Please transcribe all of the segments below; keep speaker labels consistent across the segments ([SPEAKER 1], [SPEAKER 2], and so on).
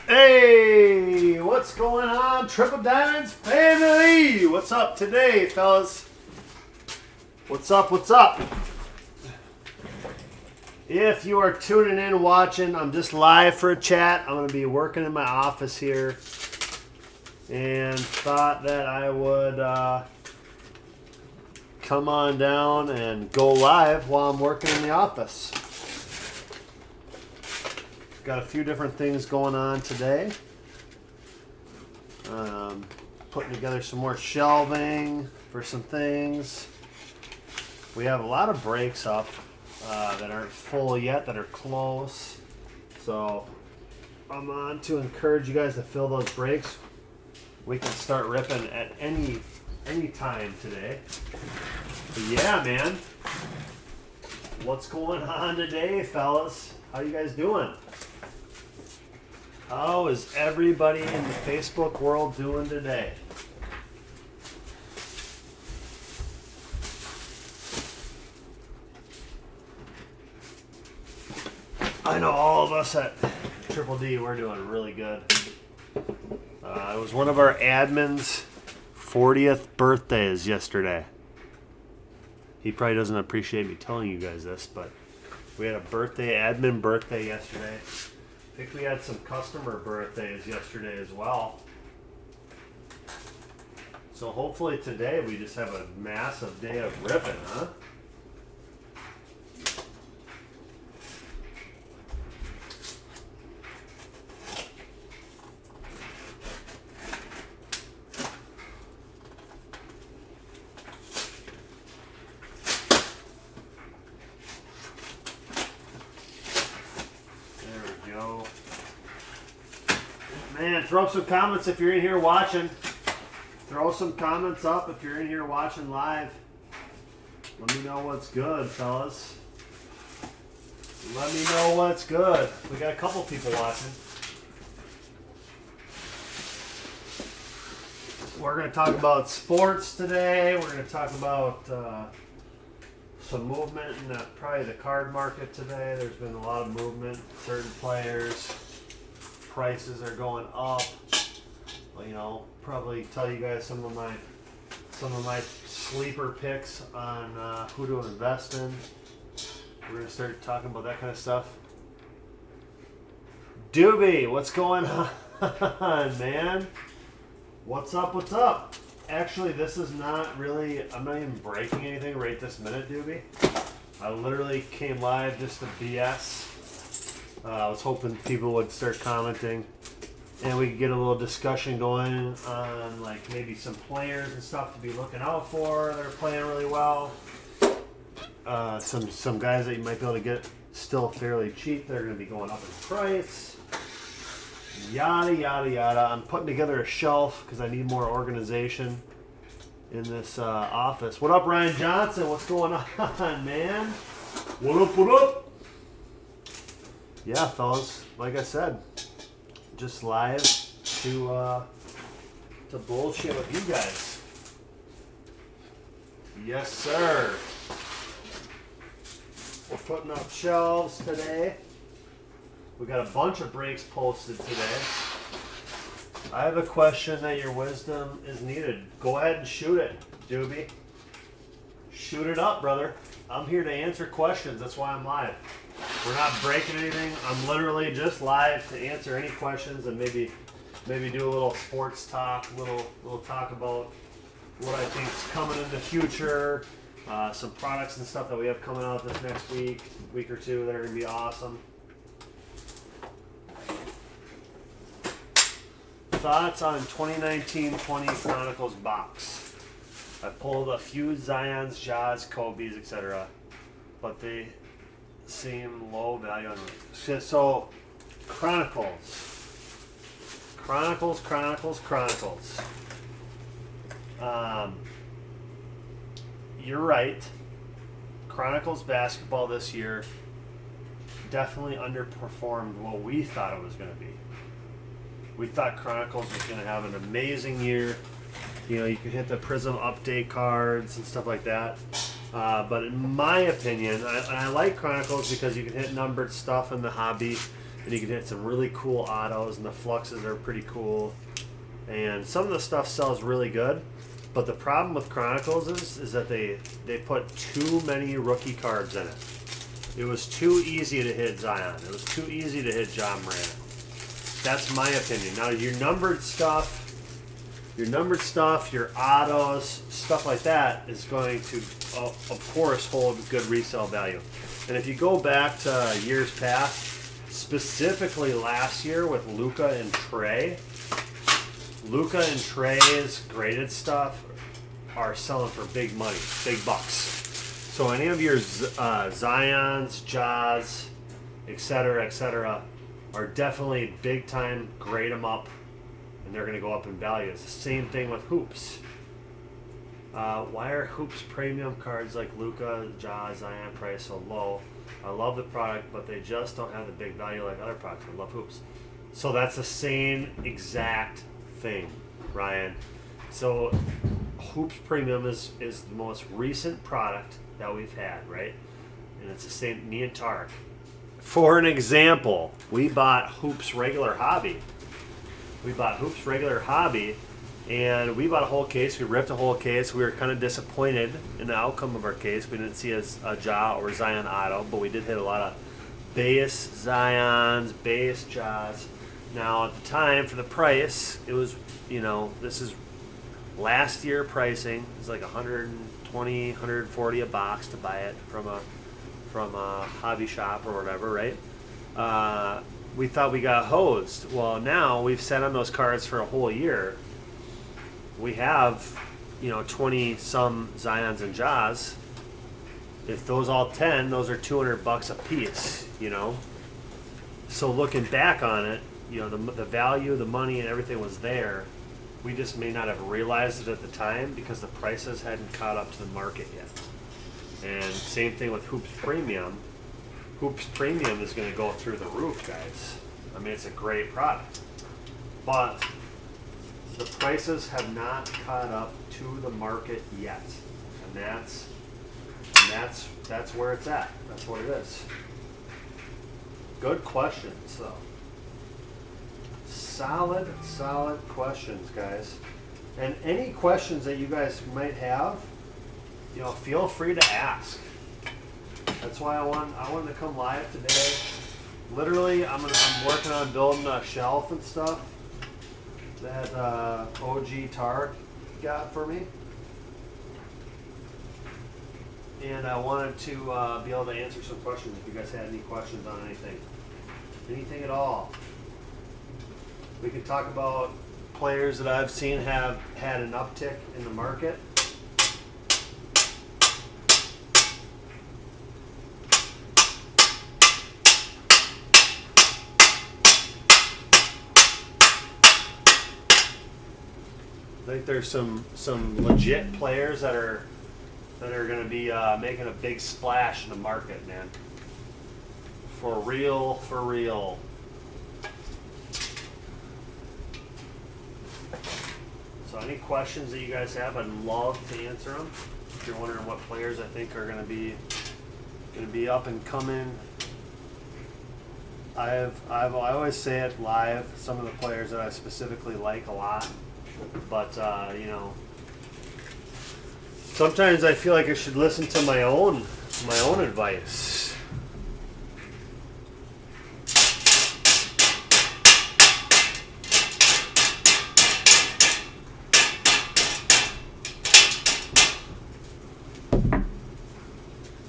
[SPEAKER 1] Hey, what's going on, Triple Diamonds family? What's up today, fellas? What's up, what's up? If you are tuning in, watching, I'm just live for a chat. I'm going to be working in my office here and thought that I would come on down and go live while I'm working in the office. Got a few different things going on today. Putting together some more shelving for some things. We have a lot of breaks up that aren't full yet, that are close. So I'm on to encourage you guys to fill those breaks. We can start ripping at any time today. But yeah, man. What's going on today, fellas? How you guys doing? How is everybody in the Facebook world doing today? I know all of us at Triple D, we're doing really good. It was one of our admins' 40th birthdays yesterday. He probably doesn't appreciate me telling you guys this, but we had a admin birthday yesterday. I think we had some customer birthdays yesterday as well. So hopefully today we just have a massive day of ripping, huh? Man, throw up some comments if you're in here watching. Throw some comments up if you're in here watching live. Let me know what's good, fellas. Let me know what's good. We got a couple people watching. We're going to talk about sports today. We're going to talk about some movement in probably the card market today. There's been a lot of movement. Certain players. Prices are going up. Well, you know, probably tell you guys some of my sleeper picks on who to invest in. We're gonna start talking about that kind of stuff. Doobie, what's going on, man? What's up? What's up? Actually, this is not really. I'm not even breaking anything right this minute, Doobie. I literally came live just to BS. I was hoping people would start commenting and we could get a little discussion going on like maybe some players and stuff to be looking out for that are playing really well. Some guys that you might be able to get still fairly cheap that are going to be going up in price. Yada, yada, yada. I'm putting together a shelf because I need more organization in this office. What up, Ryan Johnson? What's going on, man? What up, what up? Yeah, fellas, like I said, just live to bullshit with you guys. Yes, sir. We're putting up shelves today. We got a bunch of breaks posted today. I have a question that your wisdom is needed. Go ahead and shoot it, Doobie. Shoot it up, brother. I'm here to answer questions. That's why I'm live. We're not breaking anything. I'm literally just live to answer any questions and maybe do a little sports talk, little talk about what I think is coming in the future, some products and stuff that we have coming out this next week or two that are going to be awesome. Thoughts on 2019-20 Chronicles box. I pulled a few Zions, Jaws, Kobe's, etc., but they seem low value on them. So, Chronicles. You're right. Chronicles basketball this year definitely underperformed what we thought it was going to be. We thought Chronicles was going to have an amazing year. You know, you can hit the Prism update cards and stuff like that. But in my opinion, I like Chronicles because you can hit numbered stuff in the hobby. and you can hit some really cool autos, and the fluxes are pretty cool. And some of the stuff sells really good, but the problem with Chronicles is that they put too many rookie cards in it. It was too easy to hit Zion. It was too easy to hit John Morant. That's my opinion. Now your numbered stuff, your autos, stuff like that is going to, of course, hold good resale value. And if you go back to years past, specifically last year with Luka and Trey, Luka and Trey's graded stuff are selling for big money, big bucks. So any of your Zions, Jaws, etc., are definitely big time. Grade them up, and they're going to go up in value. It's the same thing with hoops. Why are hoops premium cards like Luka, Jaws, Zion price so low? I love the product, but they just don't have the big value like other products. I love hoops. So that's the same exact thing, Ryan. So Hoops Premium is the most recent product that we've had, right? And it's the same, me and Tarek. For an example, we bought Hoops Regular Hobby. And we bought a whole case. We ripped a whole case. We were kind of disappointed in the outcome of our case. We didn't see a Ja or Zion auto, but we did hit a lot of base Zions, base Jaws. Now, at the time, for the price, it was, this is last year pricing. It was like $120, $140 a box to buy it from a hobby shop or whatever, right? We thought we got hosed. Well, now we've sat on those cards for a whole year. We have, 20 some Zions and Jaws. If those all 10, those are $200 a piece, So looking back on it, the value, the money, and everything was there. We just may not have realized it at the time because the prices hadn't caught up to the market yet. And same thing with Hoops Premium. Hoops Premium is going to go through the roof, guys. I mean, it's a great product. But the prices have not caught up to the market yet. And that's where it's at. That's what it is. Good questions, though. Solid questions, guys. And any questions that you guys might have, feel free to ask. That's why I wanted to come live today. Literally, I'm working on building a shelf and stuff that OG Tarek got for me. And I wanted to be able to answer some questions if you guys had any questions on anything at all. We can talk about players that I've seen have had an uptick in the market. I think there's some legit players that are going to be making a big splash in the market, man. For real. So any questions that you guys have, I'd love to answer them. If you're wondering what players I think are going to be up and coming, I always say it live. Some of the players that I specifically like a lot, but sometimes I feel like I should listen to my own advice.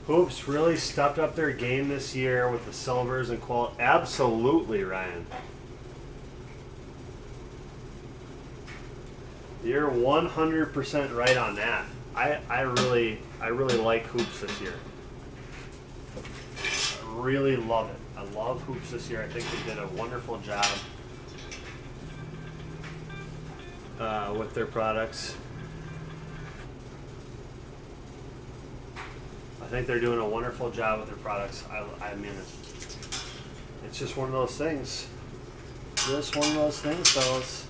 [SPEAKER 1] Hoops really stepped up their game this year with the silvers and quality. Absolutely, Ryan. You're 100% right on that. I really like Hoops this year. I really love it. I love Hoops this year. I think they did a wonderful job with their products. I think they're doing a wonderful job with their products. I mean, it's just one of those things. Just one of those things, fellas.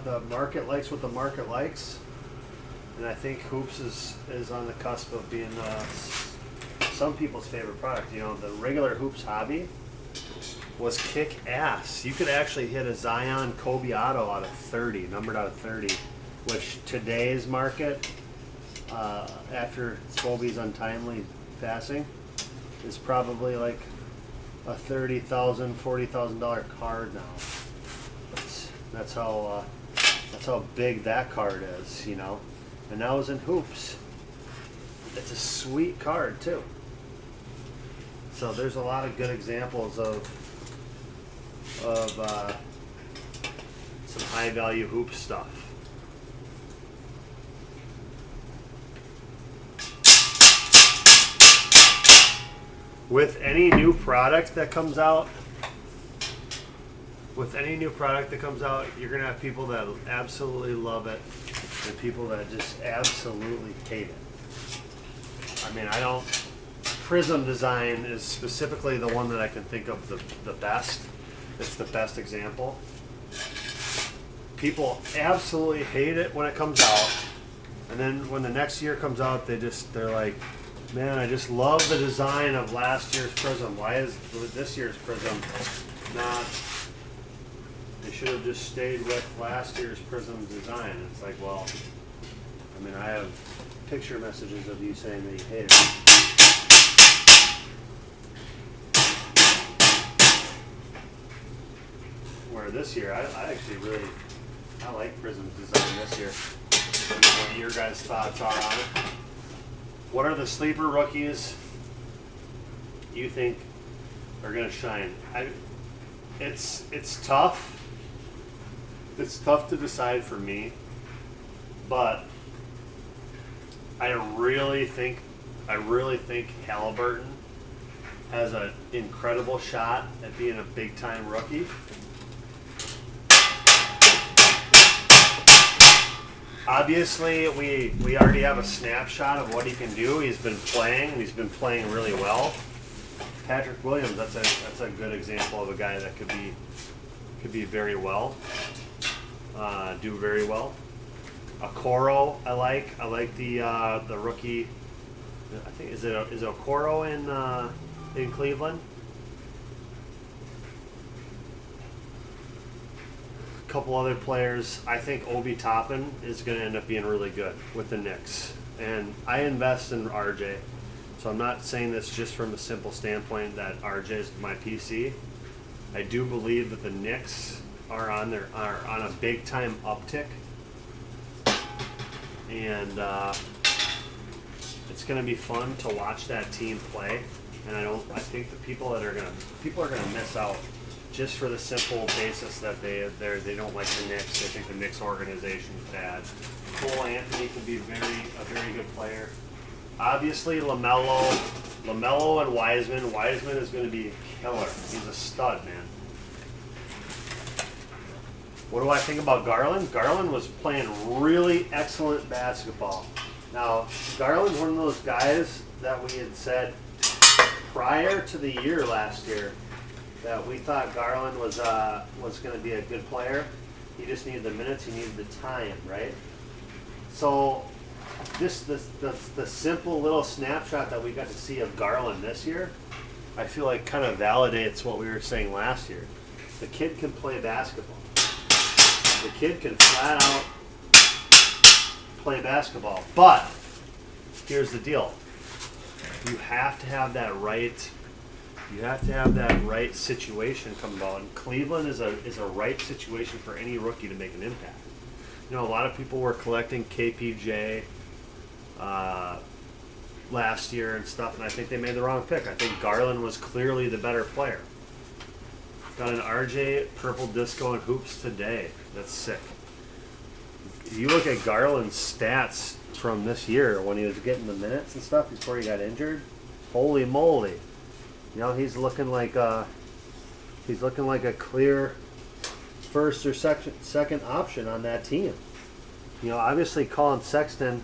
[SPEAKER 1] The market likes what the market likes, and I think Hoops is on the cusp of being some people's favorite product. You know, the regular Hoops hobby was kick ass. You could actually hit a Zion Kobe Auto out of 30, numbered out of 30, which today's market, after Kobe's untimely passing, is probably like a $30,000, $40,000 card now. That's how big that card is, you know. And that was in Hoops. It's a sweet card too. So there's a lot of good examples of some high value hoop stuff. With any new product that comes out, you're gonna have people that absolutely love it and people that just absolutely hate it. I mean, Prism design is specifically the one that I can think of the best. It's the best example. People absolutely hate it when it comes out, and then when the next year comes out, they're like, man, I just love the design of last year's Prism. Why is this year's Prism not? They should have just stayed with last year's Prism design. It's like, well, I mean, I have picture messages of you saying that you hate it. Where this year, I actually really, I like Prism's design this year. I don't know what your guys' thoughts are on it. What are the sleeper rookies you think are going to shine? It's tough. It's tough to decide for me, but I really think Halliburton has an incredible shot at being a big-time rookie. Obviously, we already have a snapshot of what he can do. He's been playing, and he's been playing really well. Patrick Williams, that's a good example of a guy that could be very well, do very well. Okoro, I like the rookie. I think is Okoro in Cleveland. A couple other players. I think Obi Toppin is going to end up being really good with the Knicks, and I invest in RJ. So I'm not saying this just from a simple standpoint that RJ is my PC. I do believe that the Knicks are on a big time uptick, and it's going to be fun to watch that team play. And I think the people are going to miss out just for the simple basis that they don't like the Knicks. They think the Knicks organization is bad. Cole Anthony can be a very good player. Obviously, LaMelo and Wiseman. Wiseman is going to be a killer. He's a stud, man. What do I think about Garland? Garland was playing really excellent basketball. Now, Garland's one of those guys that we had said prior to the year last year that we thought Garland was going to be a good player. He just needed the minutes. He needed the time, right? So the simple little snapshot that we got to see of Garland this year, I feel like kind of validates what we were saying last year. The kid can play basketball. The kid can flat out play basketball. But here's the deal. You have to have that right situation come about. And Cleveland is a right situation for any rookie to make an impact. You know, a lot of people were collecting KPJ last year and stuff, and I think they made the wrong pick. I think Garland was clearly the better player. Got an RJ Purple Disco and Hoops today. That's sick. If you look at Garland's stats from this year when he was getting the minutes and stuff before he got injured, holy moly. You know, he's looking like a clear first or second option on that team. You know, obviously Colin Sexton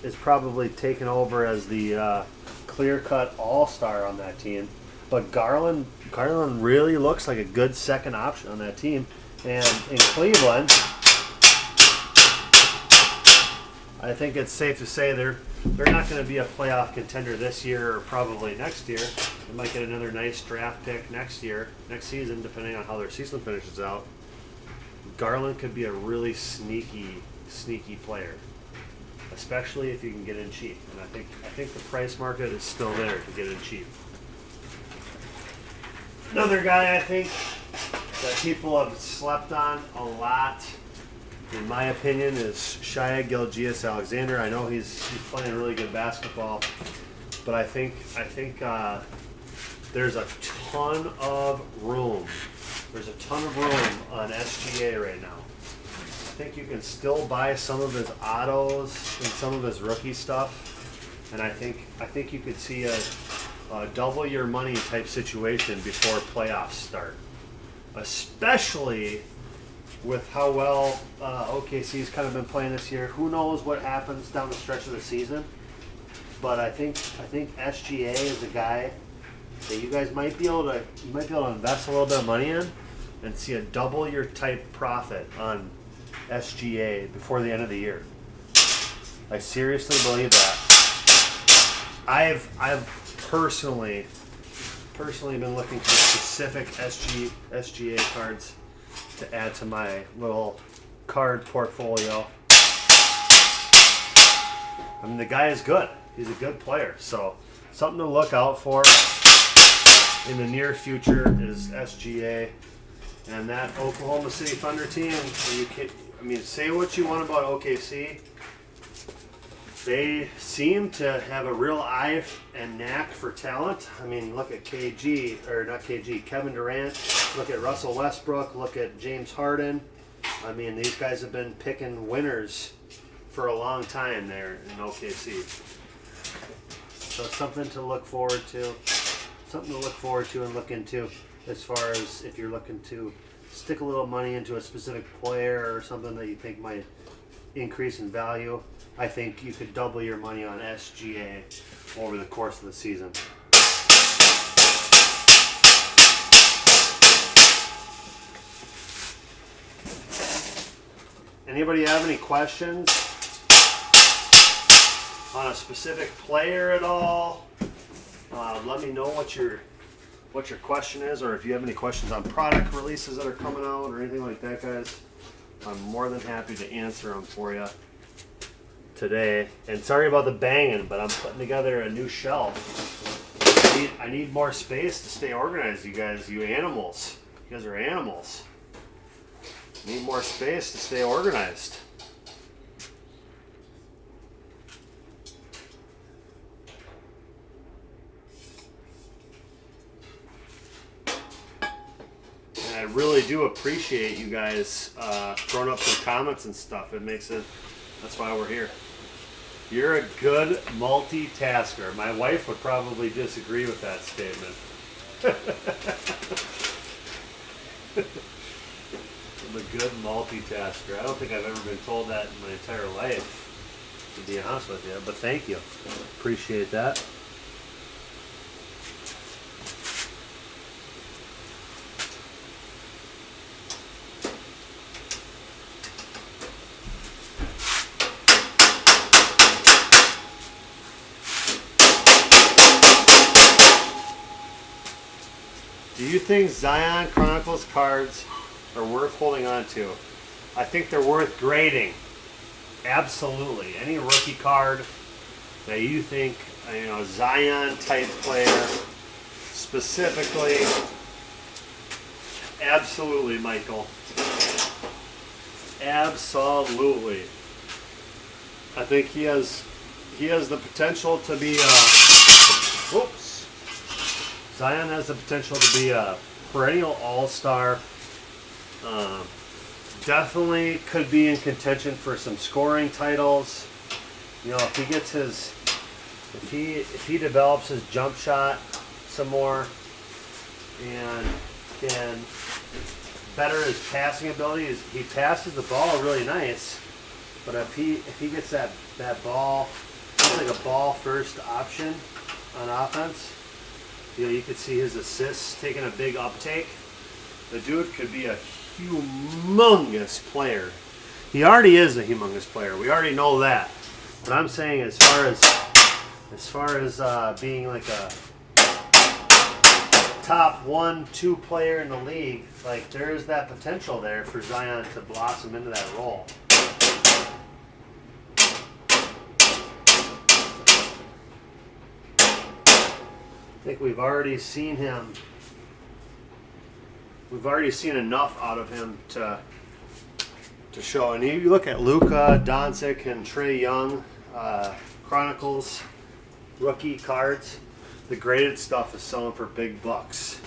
[SPEAKER 1] is probably taken over as the clear-cut all-star on that team. But Garland really looks like a good second option on that team. And in Cleveland, I think it's safe to say they're not going to be a playoff contender this year or probably next year. They might get another nice draft pick next season, depending on how their season finishes out. Garland could be a really sneaky player, especially if you can get in cheap. And I think the price market is still there to get in cheap. Another guy I think that people have slept on a lot, in my opinion, is Shai Gilgeous-Alexander. I know he's playing really good basketball, but I think there's a ton of room. There's a ton of room on SGA right now. I think you can still buy some of his autos and some of his rookie stuff, and I think you could see a double your money type situation before playoffs start, especially with how well OKC's kind of been playing this year. Who knows what happens down the stretch of the season? But I think SGA is a guy that you guys might be able to invest a little bit of money in and see a double your type profit on SGA before the end of the year. I seriously believe that. I've personally been looking for specific SGA cards to add to my little card portfolio. I mean, the guy is good. He's a good player. So something to look out for in the near future is SGA. And that Oklahoma City Thunder team, say what you want about OKC. They seem to have a real eye and knack for talent. I mean, look at Kevin Durant. Look at Russell Westbrook. Look at James Harden. I mean, these guys have been picking winners for a long time there in OKC. So it's something to look forward to. Something to look forward to and look into as far as if you're looking to stick a little money into a specific player or something that you think might increase in value. I think you could double your money on SGA over the course of the season. Anybody have any questions on a specific player at all? Let me know what your question is, or if you have any questions on product releases that are coming out or anything like that, guys. I'm more than happy to answer them for you today. And sorry about the banging, but I'm putting together a new shelf. I need more space to stay organized, you guys. You animals. You guys are animals. Need more space to stay organized. And I really do appreciate you guys throwing up some comments and stuff. It makes it, that's why we're here. You're a good multitasker. My wife would probably disagree with that statement. I'm a good multitasker. I don't think I've ever been told that in my entire life, to be honest with you. But thank you. Appreciate that. Do you think Zion Chronicles cards are worth holding on to? I think they're worth grading. Absolutely. Any rookie card that you think, Zion type player specifically, absolutely, Michael. Absolutely. I think he has the potential to be Zion has the potential to be a perennial all-star. Definitely could be in contention for some scoring titles. If he gets if he develops his jump shot some more and can better his passing ability. He passes the ball really nice, but if he gets that ball, it's like a ball first option on offense. You could see his assists taking a big uptake. The dude could be a humongous player. He already is a humongous player. We already know that. But I'm saying as far as being like a top 1-2 player in the league, like there's that potential there for Zion to blossom into that role. I think we've already seen him. We've already seen enough out of him to show. And you look at Luka Doncic and Trae Young Chronicles rookie cards. The graded stuff is selling for big bucks.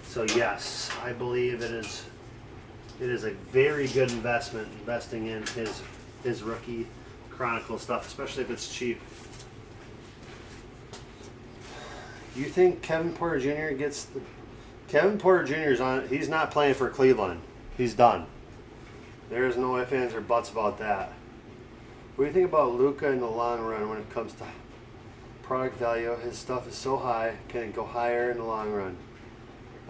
[SPEAKER 1] So yes, I believe it is a very good investment investing in his rookie Chronicle stuff, especially if it's cheap. You think Kevin Porter Jr. gets the Kevin Porter Jr. is on? He's not playing for Cleveland. He's done. There's no ifs, ands, or buts about that. What do you think about Luka in the long run when it comes to product value? His stuff is so high. Can it go higher in the long run?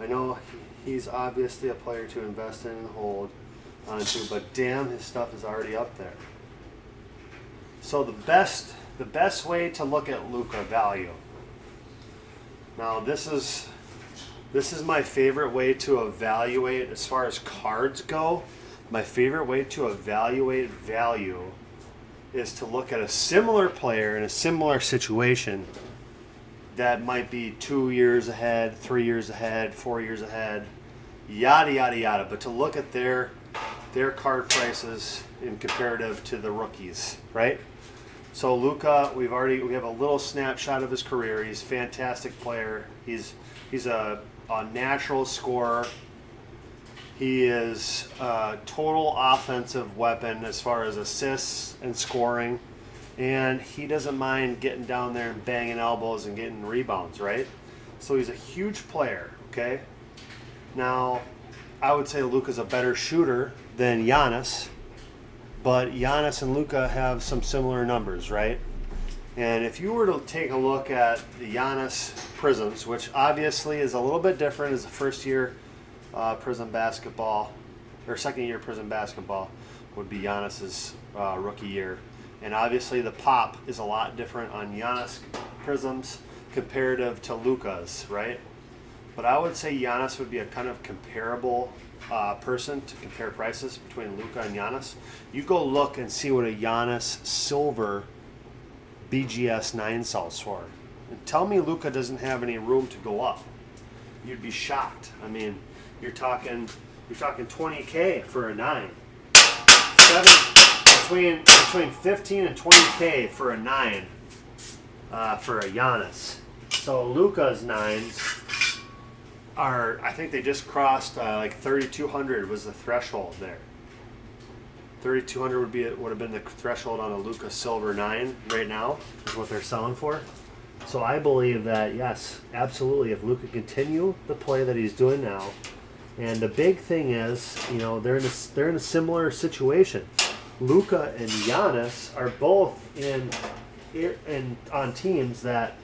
[SPEAKER 1] I know he's obviously a player to invest in and hold onto, but damn, his stuff is already up there. So the best way to look at Luka value. Now this is my favorite way to evaluate as far as cards go. My favorite way to evaluate value is to look at a similar player in a similar situation that might be 2 years ahead, 3 years ahead, 4 years ahead, yada yada yada. But to look at their card prices in comparative to the rookies, right? So Luka, we have a little snapshot of his career. He's a fantastic player. He's a natural scorer. He is a total offensive weapon as far as assists and scoring. And he doesn't mind getting down there and banging elbows and getting rebounds, right? So he's a huge player, okay? Now, I would say Luka's a better shooter than Giannis, but Giannis and Luka have some similar numbers, right? And if you were to take a look at the Giannis Prisms, which obviously is a little bit different as a first-year Prism basketball, or second-year Prism basketball would be Giannis's rookie year. And obviously the pop is a lot different on Giannis Prisms comparative to Luka's, right? But I would say Giannis would be a kind of comparable person to compare prices between Luka and Giannis. You go look and see what a Giannis silver BGS 9 sells for. And tell me Luka doesn't have any room to go up. You'd be shocked. I mean, you're talking $20K for a 9. Between 15 and 20K for a 9 for a Giannis. So Luka's 9s are, I think they just crossed like 3,200 was the threshold there. 3,200 would have been the threshold on a Luka Silver 9 right now, is what they're selling for. So I believe that, yes, absolutely, if Luka continue the play that he's doing now, and the big thing is, you know, they're in a similar situation. Luka and Giannis are both on teams that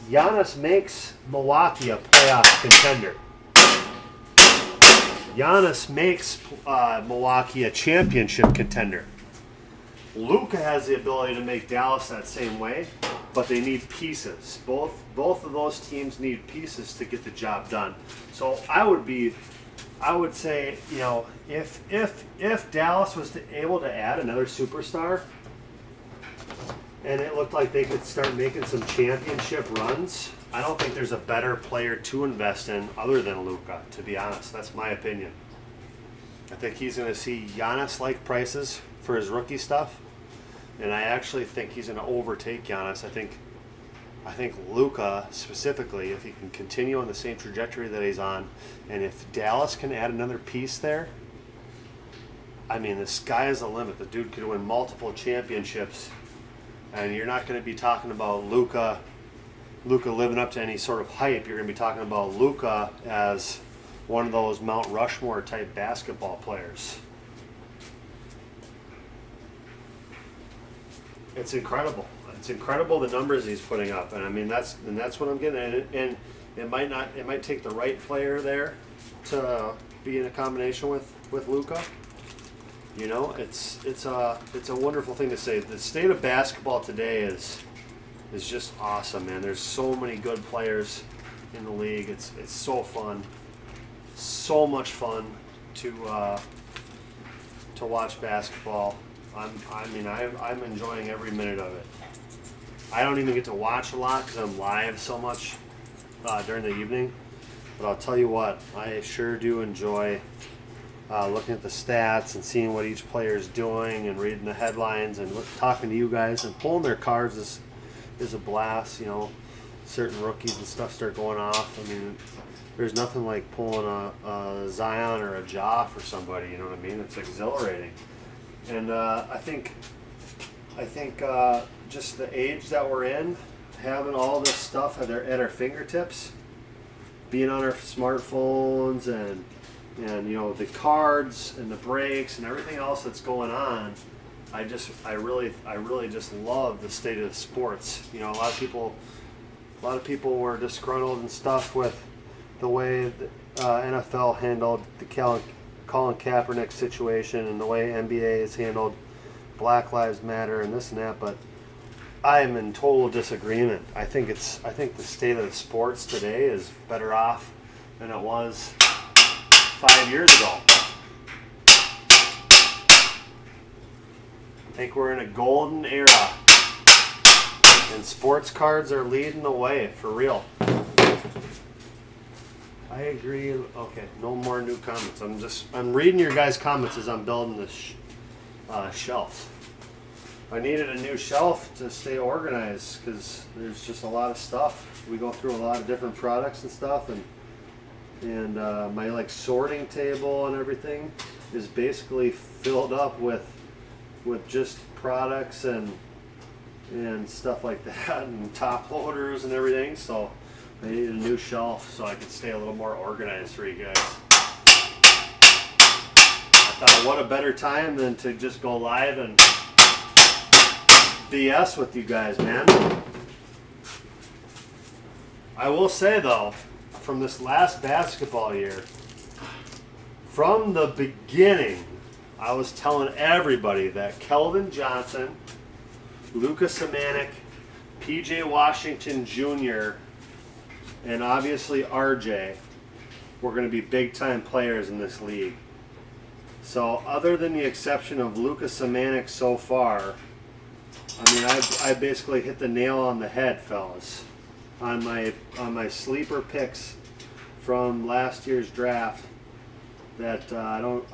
[SPEAKER 1] Giannis makes Milwaukee a playoff contender. Giannis makes Milwaukee a championship contender. Luka has the ability to make Dallas that same way, but they need pieces. Both of those teams need pieces to get the job done. So I would say, you know, if Dallas was able to add another superstar, and it looked like they could start making some championship runs, I don't think there's a better player to invest in other than Luka, to be honest. That's my opinion. I think he's going to see Giannis-like prices for his rookie stuff, and I actually think he's going to overtake Giannis. I think Luka specifically, if he can continue on the same trajectory that he's on, and if Dallas can add another piece there, I mean, the sky is the limit. The dude could win multiple championships, and you're not going to be talking about Luka living up to any sort of hype. You're going to be talking about Luka as one of those Mount Rushmore type basketball players. It's incredible. It's incredible the numbers he's putting up, and I mean that's what I'm getting at. And it might take the right player there to be in a combination with Luka. You know, it's a wonderful thing to say. The state of basketball today is just awesome, man. There's so many good players in the league. It's so fun, so much fun to watch basketball. I'm enjoying every minute of it. I don't even get to watch a lot because I'm live so much during the evening. But I'll tell you what, I sure do enjoy looking at the stats and seeing what each player is doing and reading the headlines and talking to you guys and pulling their cards is a blast. You know, certain rookies and stuff start going off. I mean, there's nothing like pulling a Zion or a Ja for somebody. You know what I mean? It's exhilarating. And I think just the age that we're in, having all this stuff at our fingertips, being on our smartphones and you know the cards and the breaks and everything else that's going on, I really just love the state of the sports. You know, a lot of people were disgruntled and stuff with the way the NFL handled the Colin Kaepernick situation and the way NBA has handled Black Lives Matter and this and that, but I am in total disagreement. I think the state of the sports today is better off than it was 5 years ago. I think we're in a golden era, and sports cards are leading the way for real. I agree. Okay, no more new comments. I'm reading your guys' comments as I'm building this shelf. I needed a new shelf to stay organized because there's just a lot of stuff. We go through a lot of different products and stuff, and my like sorting table and everything is basically filled up with just products and stuff like that and top loaders and everything. So I needed a new shelf so I could stay a little more organized for you guys. I thought, what a better time than to just go live and BS with you guys, man. I will say though, from this last basketball year, from the beginning, I was telling everybody that Keldon Johnson, Luka Samanik, PJ Washington Jr., and obviously RJ were going to be big-time players in this league. So other than the exception of Luka Samanik so far, I mean, I basically hit the nail on the head, fellas, on my sleeper picks from last year's draft that I don't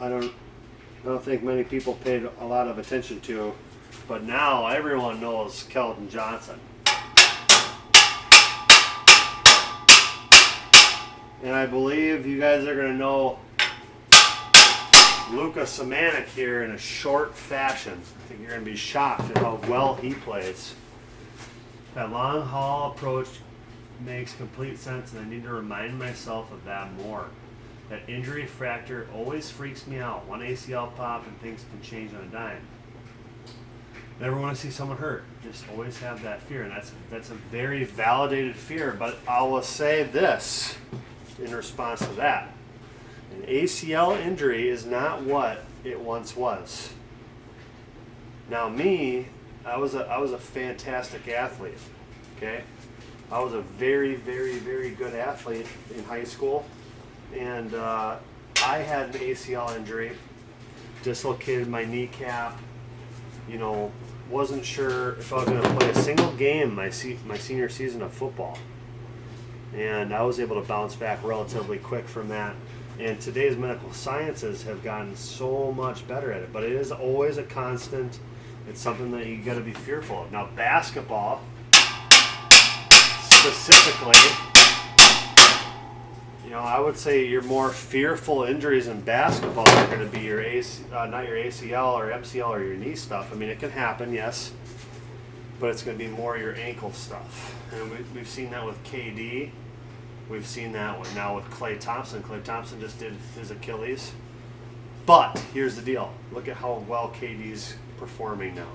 [SPEAKER 1] think many people paid a lot of attention to, but now everyone knows Keldon Johnson. And I believe you guys are going to know Luka Samanik here in a short fashion. I think you're going to be shocked at how well he plays. That long haul approach makes complete sense, and I need to remind myself of that more. That injury factor always freaks me out. One ACL pop and things can change on a dime. Never want to see someone hurt. Just always have that fear, and that's a very validated fear. But I will say this in response to that. An ACL injury is not what it once was. Now me, I was a fantastic athlete. Okay? I was a very, very, very good athlete in high school. And I had an ACL injury, dislocated my kneecap, you know, wasn't sure if I was going to play a single game my senior season of football. And I was able to bounce back relatively quick from that. And today's medical sciences have gotten so much better at it. But it is always a constant. It's something that you got to be fearful of. Now, basketball, specifically, you know, I would say your more fearful injuries in basketball are going to be your not your ACL or MCL or your knee stuff. I mean, it can happen, yes, but it's going to be more your ankle stuff. And we've seen that with KD. We've seen that one now with Klay Thompson. Klay Thompson just did his Achilles. But here's the deal. Look at how well KD's performing now.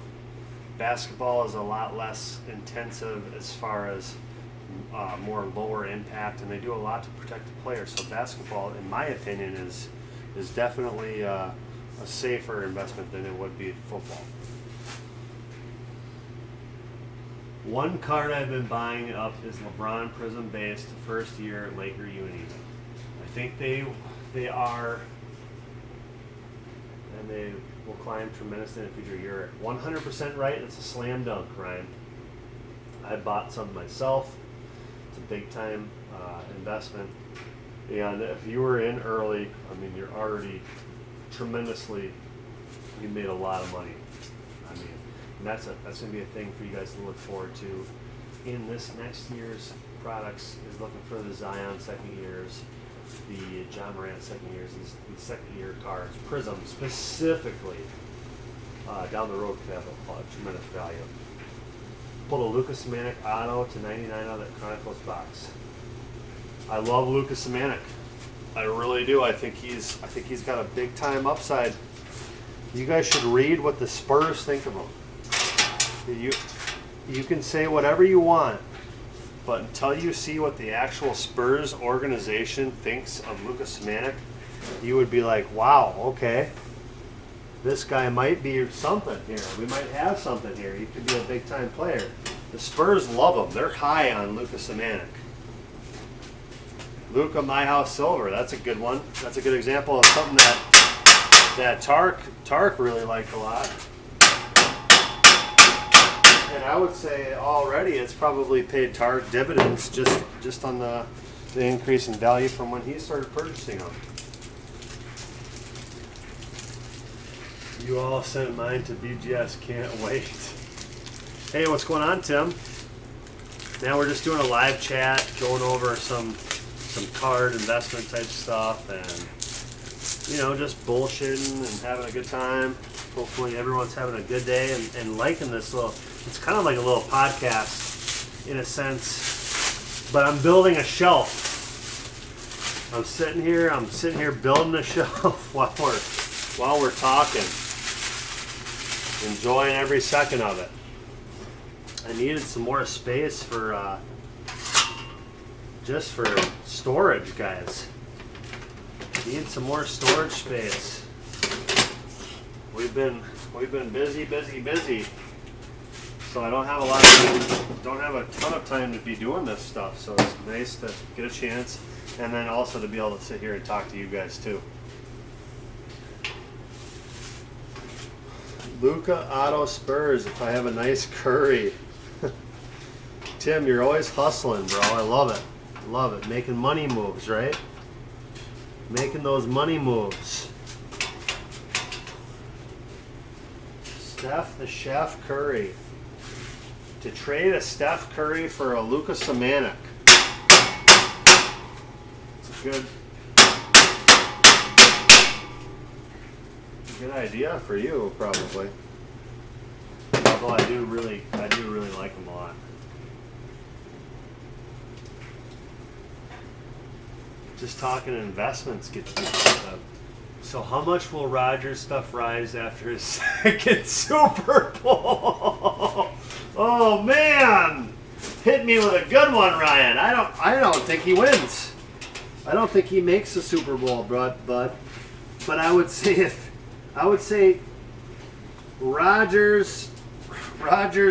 [SPEAKER 1] Basketball is a lot less intensive as far as more lower impact, and they do a lot to protect the player. So basketball, in my opinion, is definitely a safer investment than it would be football. One card I've been buying up is LeBron Prism Base, first year Laker Uni. I think they are, and they will climb tremendously in the future. You're 100% right. It's a slam dunk, Ryan. I bought some myself. It's a big time investment. And if you were in early, I mean, you're already tremendously, you made a lot of money. I mean, and that's going to be a thing for you guys to look forward to in this next year's products, is looking for the Zion second years, the John Morant second years, these second year cards. Prism specifically down the road could have a tremendous value. Pulled a Lucas Samanik auto to 99 out of that Chronicles box. I love Lucas Samanik. I really do. I think he's got a big time upside. You guys should read what the Spurs think of him. You can say whatever you want, but until you see what the actual Spurs organization thinks of Lucas Samanik, you would be like, wow, okay, this guy might be something here. We might have something here. He could be a big time player. The Spurs love him. They're high on Lucas Samanik. Luka My House Silver, that's a good one. That's a good example of something that Tark really liked a lot. And I would say already it's probably paid Tark dividends just on the increase in value from when he started purchasing them. You all sent mine to BGS, can't wait. Hey, what's going on, Tim? Now we're just doing a live chat, going over some card investment type stuff, and just bullshitting and having a good time. Hopefully everyone's having a good day and liking this little, it's kind of like a little podcast in a sense, but I'm building a shelf. I'm sitting here building a shelf while we're talking, enjoying every second of it. I needed some more space for just for storage, guys. Need some more storage space. We've been busy. So I don't have a ton of time to be doing this stuff. So it's nice to get a chance, and then also to be able to sit here and talk to you guys too. Luka Auto Spurs. If I have a nice Curry. Tim, you're always hustling, bro. I love it. Love it. Making money moves, right? Making those money moves. Steph the Chef Curry. To trade a Steph Curry for a Luka Samanik. It's a good idea for you, probably. Although I do really like him a lot. Just talking investments gets me caught up. So how much will Rodgers' stuff rise after his second Super Bowl? Oh man, hit me with a good one, Ryan. I don't think he wins. I don't think he makes the Super Bowl, but I would say Rodgers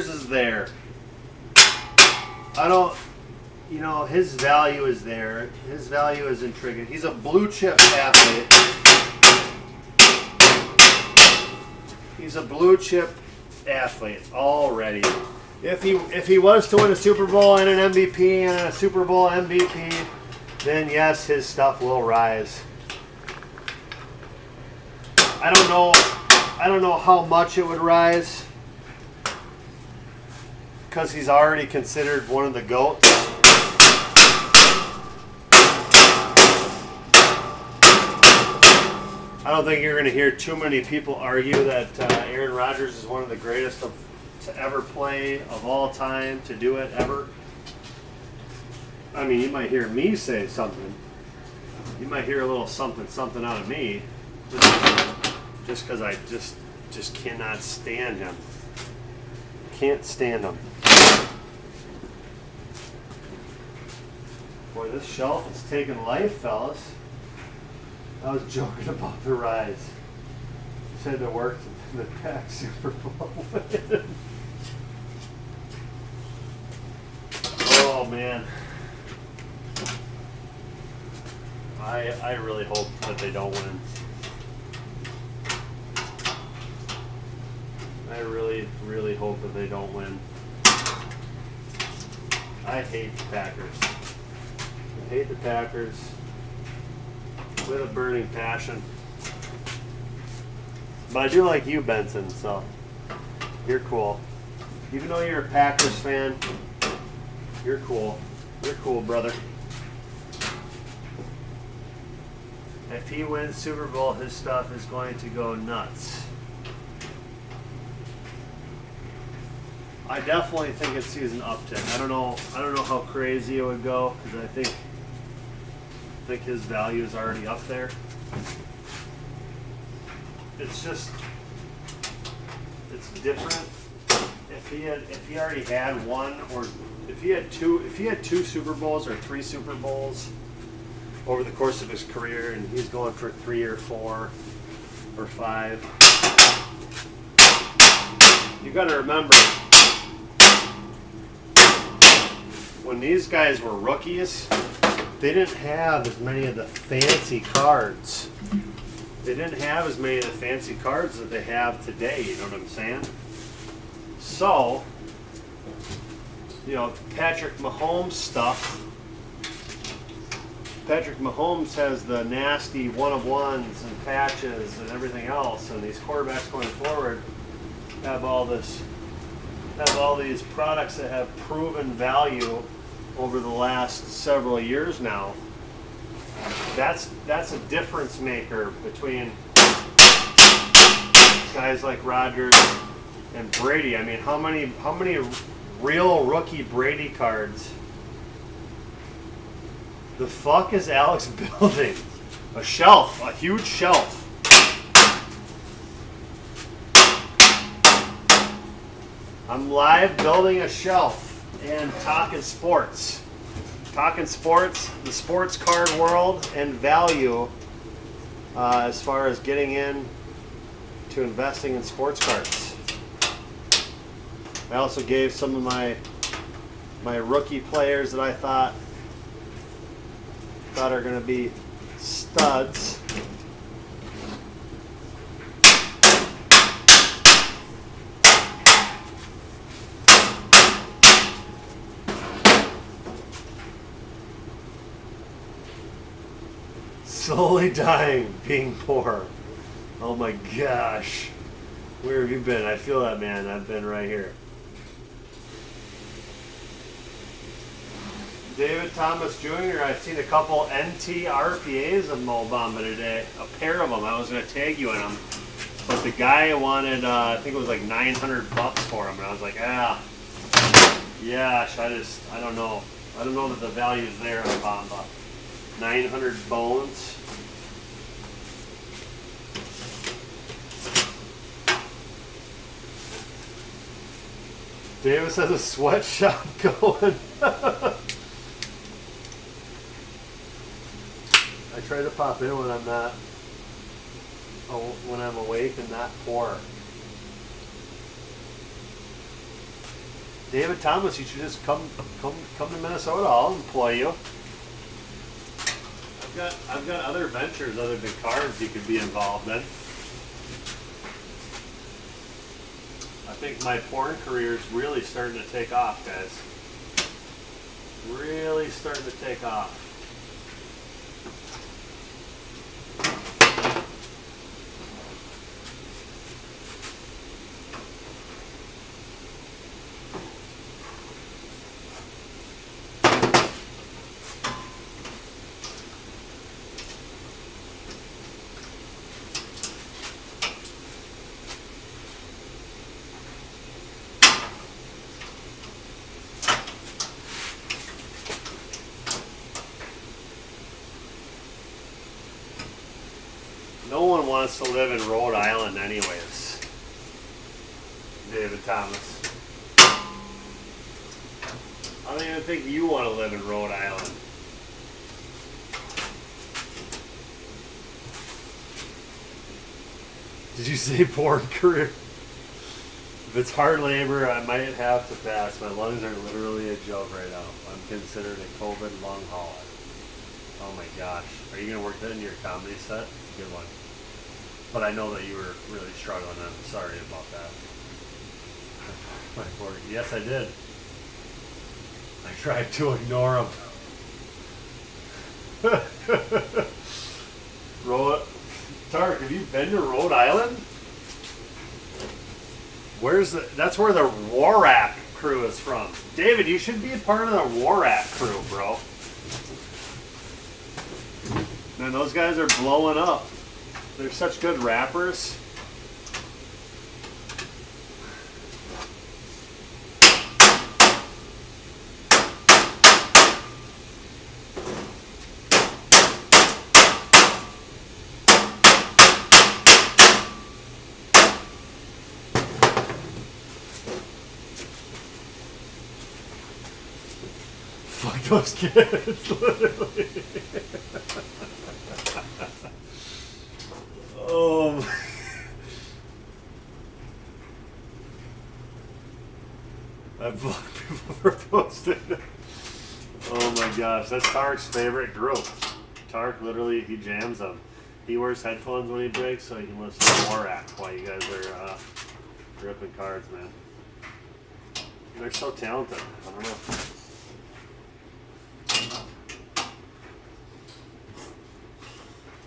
[SPEAKER 1] is there. His value is there. His value is intriguing. He's a blue chip athlete. He's a blue chip athlete already. If he was to win a Super Bowl and an MVP and a Super Bowl MVP, then yes, his stuff will rise. I don't know how much it would rise, because he's already considered one of the GOATs. I don't think you're going to hear too many people argue that Aaron Rodgers is one of the greatest to ever play of all time, to do it ever. I mean, you might hear me say something. You might hear a little something out of me, just because I just cannot stand him. Can't stand him. Boy, this shelf is taking life, fellas. I was joking about the rise. said to work in the Pack Super Bowl. Oh man. I really hope that they don't win. I really, really hope that they don't win. I hate the Packers. I hate the Packers with a burning passion. But I do like you, Benson, so you're cool. Even though you're a Packers fan, you're cool. You're cool, brother. If he wins Super Bowl, his stuff is going to go nuts. I definitely think it sees an uptick. I don't know how crazy it would go because I think his value is already up there. It's just it's different. If he already had one, or if he had two Super Bowls or 3 Super Bowls over the course of his career, and he's going for 3 or 4 or 5, you got to remember, when these guys were rookies, they didn't have as many of the fancy cards. They didn't have as many of the fancy cards that they have today, you know what I'm saying? So, Patrick Mahomes stuff. Patrick Mahomes has the nasty one-of-ones and patches and everything else, and these quarterbacks going forward have all these products that have proven value over the last several years now. That's a difference maker between guys like Rodgers and Brady. I mean, how many real rookie Brady cards the fuck is Alex building? A shelf, a huge shelf. I'm live building a shelf and talking sports. Talking sports, the sports card world, and value as far as getting in to investing in sports cards. I also gave some of my rookie players that I thought are going to be studs. Slowly dying, being poor. Oh my gosh. Where have you been? I feel that, man. I've been right here. David Thomas Jr., I've seen a couple NT RPAs of Mo Bamba today. A pair of them. I was going to tag you in them. But the guy wanted, I think it was like $900 for them. And I was like, gosh, I don't know. I don't know that the value is there on Bamba. 900 bones. Davis has a sweatshop going. I try to pop in when I'm awake and not poor. David Thomas, you should just come to Minnesota. I'll employ you. I've got other ventures other than cards you could be involved in. I think my porn career is really starting to take off, guys. Really starting to take off. No one wants to live in Rhode Island anyways. David Thomas. I don't even think you want to live in Rhode Island. Did you say porn career? If it's hard labor, I might have to pass. My lungs are literally a joke right now. I'm considered a COVID lung hauler. Oh my gosh. Are you going to work that into your comedy set? It's a good one. But I know that you were really struggling. I'm sorry about that. Yes, I did. I tried to ignore him. Tark, have you been to Rhode Island? That's where the Warak crew is from. David, you should be a part of the Warak crew, bro. Man, those guys are blowing up. They're such good rappers. Fuck those kids, literally. I've blocked people for posting. Oh my gosh, that's Tark's favorite group. Tark literally, he jams them. He wears headphones when he breaks so he can listen to Warak while you guys are ripping cards, man. They're so talented. I don't know.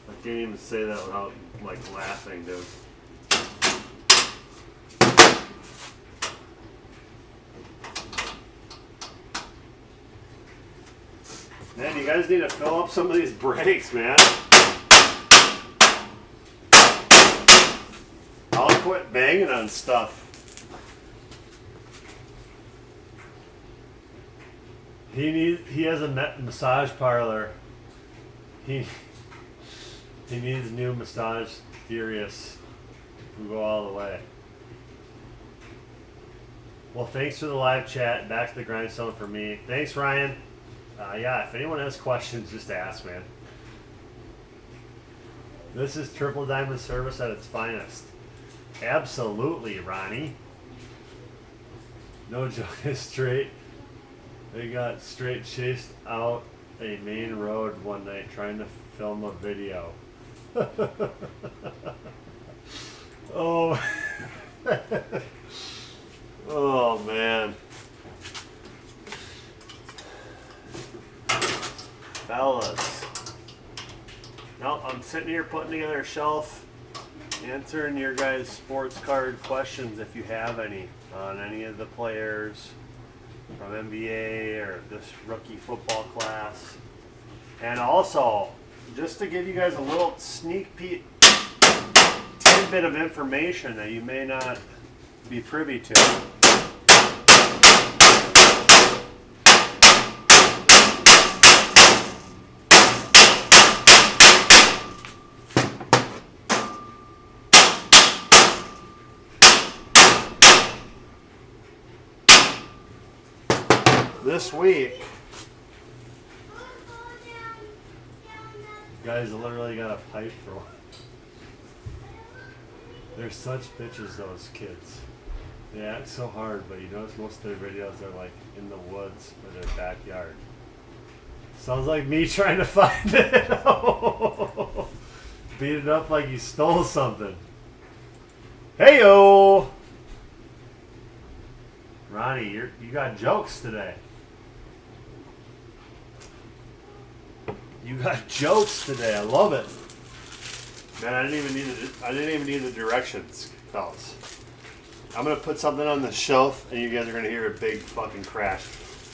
[SPEAKER 1] I can't even say that without like laughing, dude. Man, you guys need to fill up some of these breaks, man. I'll quit banging on stuff. He has a massage parlor. He needs new massage theorists who go all the way. Well, thanks for the live chat. Back to the grindstone for me. Thanks, Ryan. Yeah, if anyone has questions, just ask, man. This is Triple Diamond service at its finest. Absolutely, Ronnie. No joke, it's straight. They got straight chased out a main road one night trying to film a video. Oh. Oh, man. Fellas. Now I'm sitting here putting together a shelf, answering your guys' sports card questions if you have any on any of the players from NBA or this rookie football class. And also, just to give you guys a little sneak peek, tidbit of information that you may not be privy to. This week, guys literally got a pipe for one. They're such bitches, those kids. They act so hard, but you notice most of their videos are like in the woods or their backyard. Sounds like me trying to find it. Beat it up like you stole something. Hey-o! Ronnie, you got jokes today. You got jokes today. I love it. Man, I didn't even need the directions, fellas. I'm gonna put something on the shelf, and you guys are gonna hear a big fucking crash.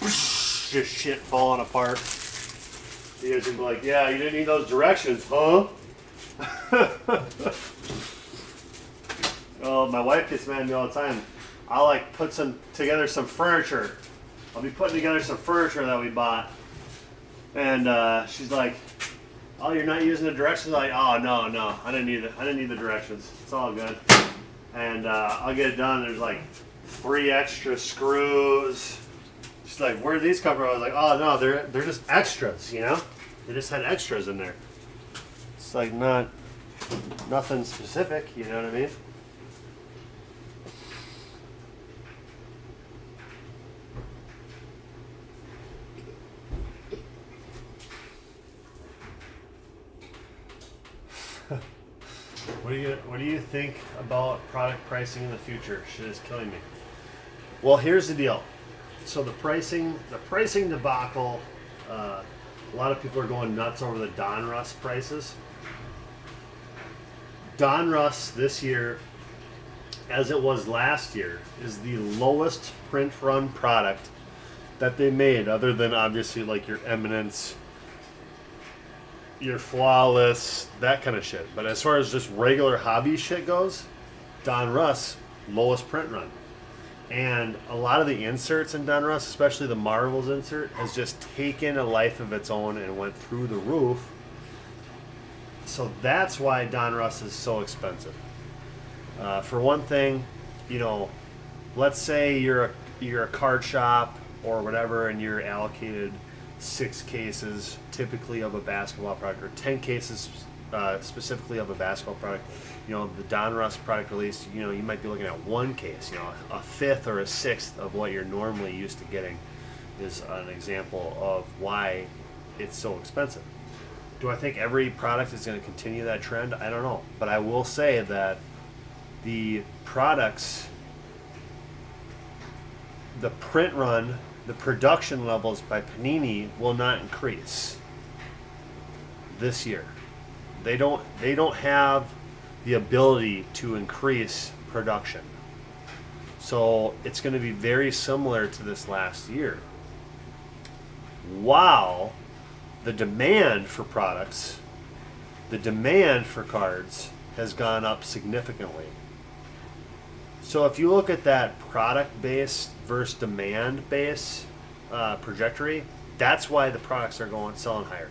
[SPEAKER 1] Just shit falling apart. You guys are gonna be like, "Yeah, you didn't need those directions, huh?" Oh, my wife gets mad at me all the time. I'll like put together some furniture. I'll be putting together some furniture that we bought. And she's like, "Oh, you're not using the directions?" I'm like, "Oh, no, I didn't need the directions. It's all good." And I'll get it done. There's like 3 extra screws. She's like, "Where do these come from?" I was like, "Oh no, they're just extras, you know. They just had extras in there." It's like not Nothing specific, you know what I mean? What do you think about product pricing in the future? Shit is killing me. Well, here's the deal. So the pricing debacle. A lot of people are going nuts over the Donruss prices. Donruss this year, as it was last year, is the lowest print run product that they made, other than obviously like your Eminence, your Flawless, that kind of shit. But as far as just regular hobby shit goes, Donruss, lowest print run. And a lot of the inserts in Donruss, especially the Marvels insert, has just taken a life of its own and went through the roof. So that's why Donruss is so expensive. For one thing, you know, let's say you're a card shop or whatever, and you're allocated 6 cases typically of a basketball product, or 10 cases specifically of a basketball product. You know, the Donruss product release, you know, you might be looking at 1 case. You know, a fifth or a sixth of what you're normally used to getting is an example of why it's so expensive. Do I think every product is going to continue that trend? I don't know. But I will say that the products, the print run, the production levels by Panini will not increase this year. They don't have the ability to increase production. So it's going to be very similar to this last year. While the demand for products, the demand for cards has gone up significantly. So if you look at that product base versus demand base trajectory, that's why the products are selling higher.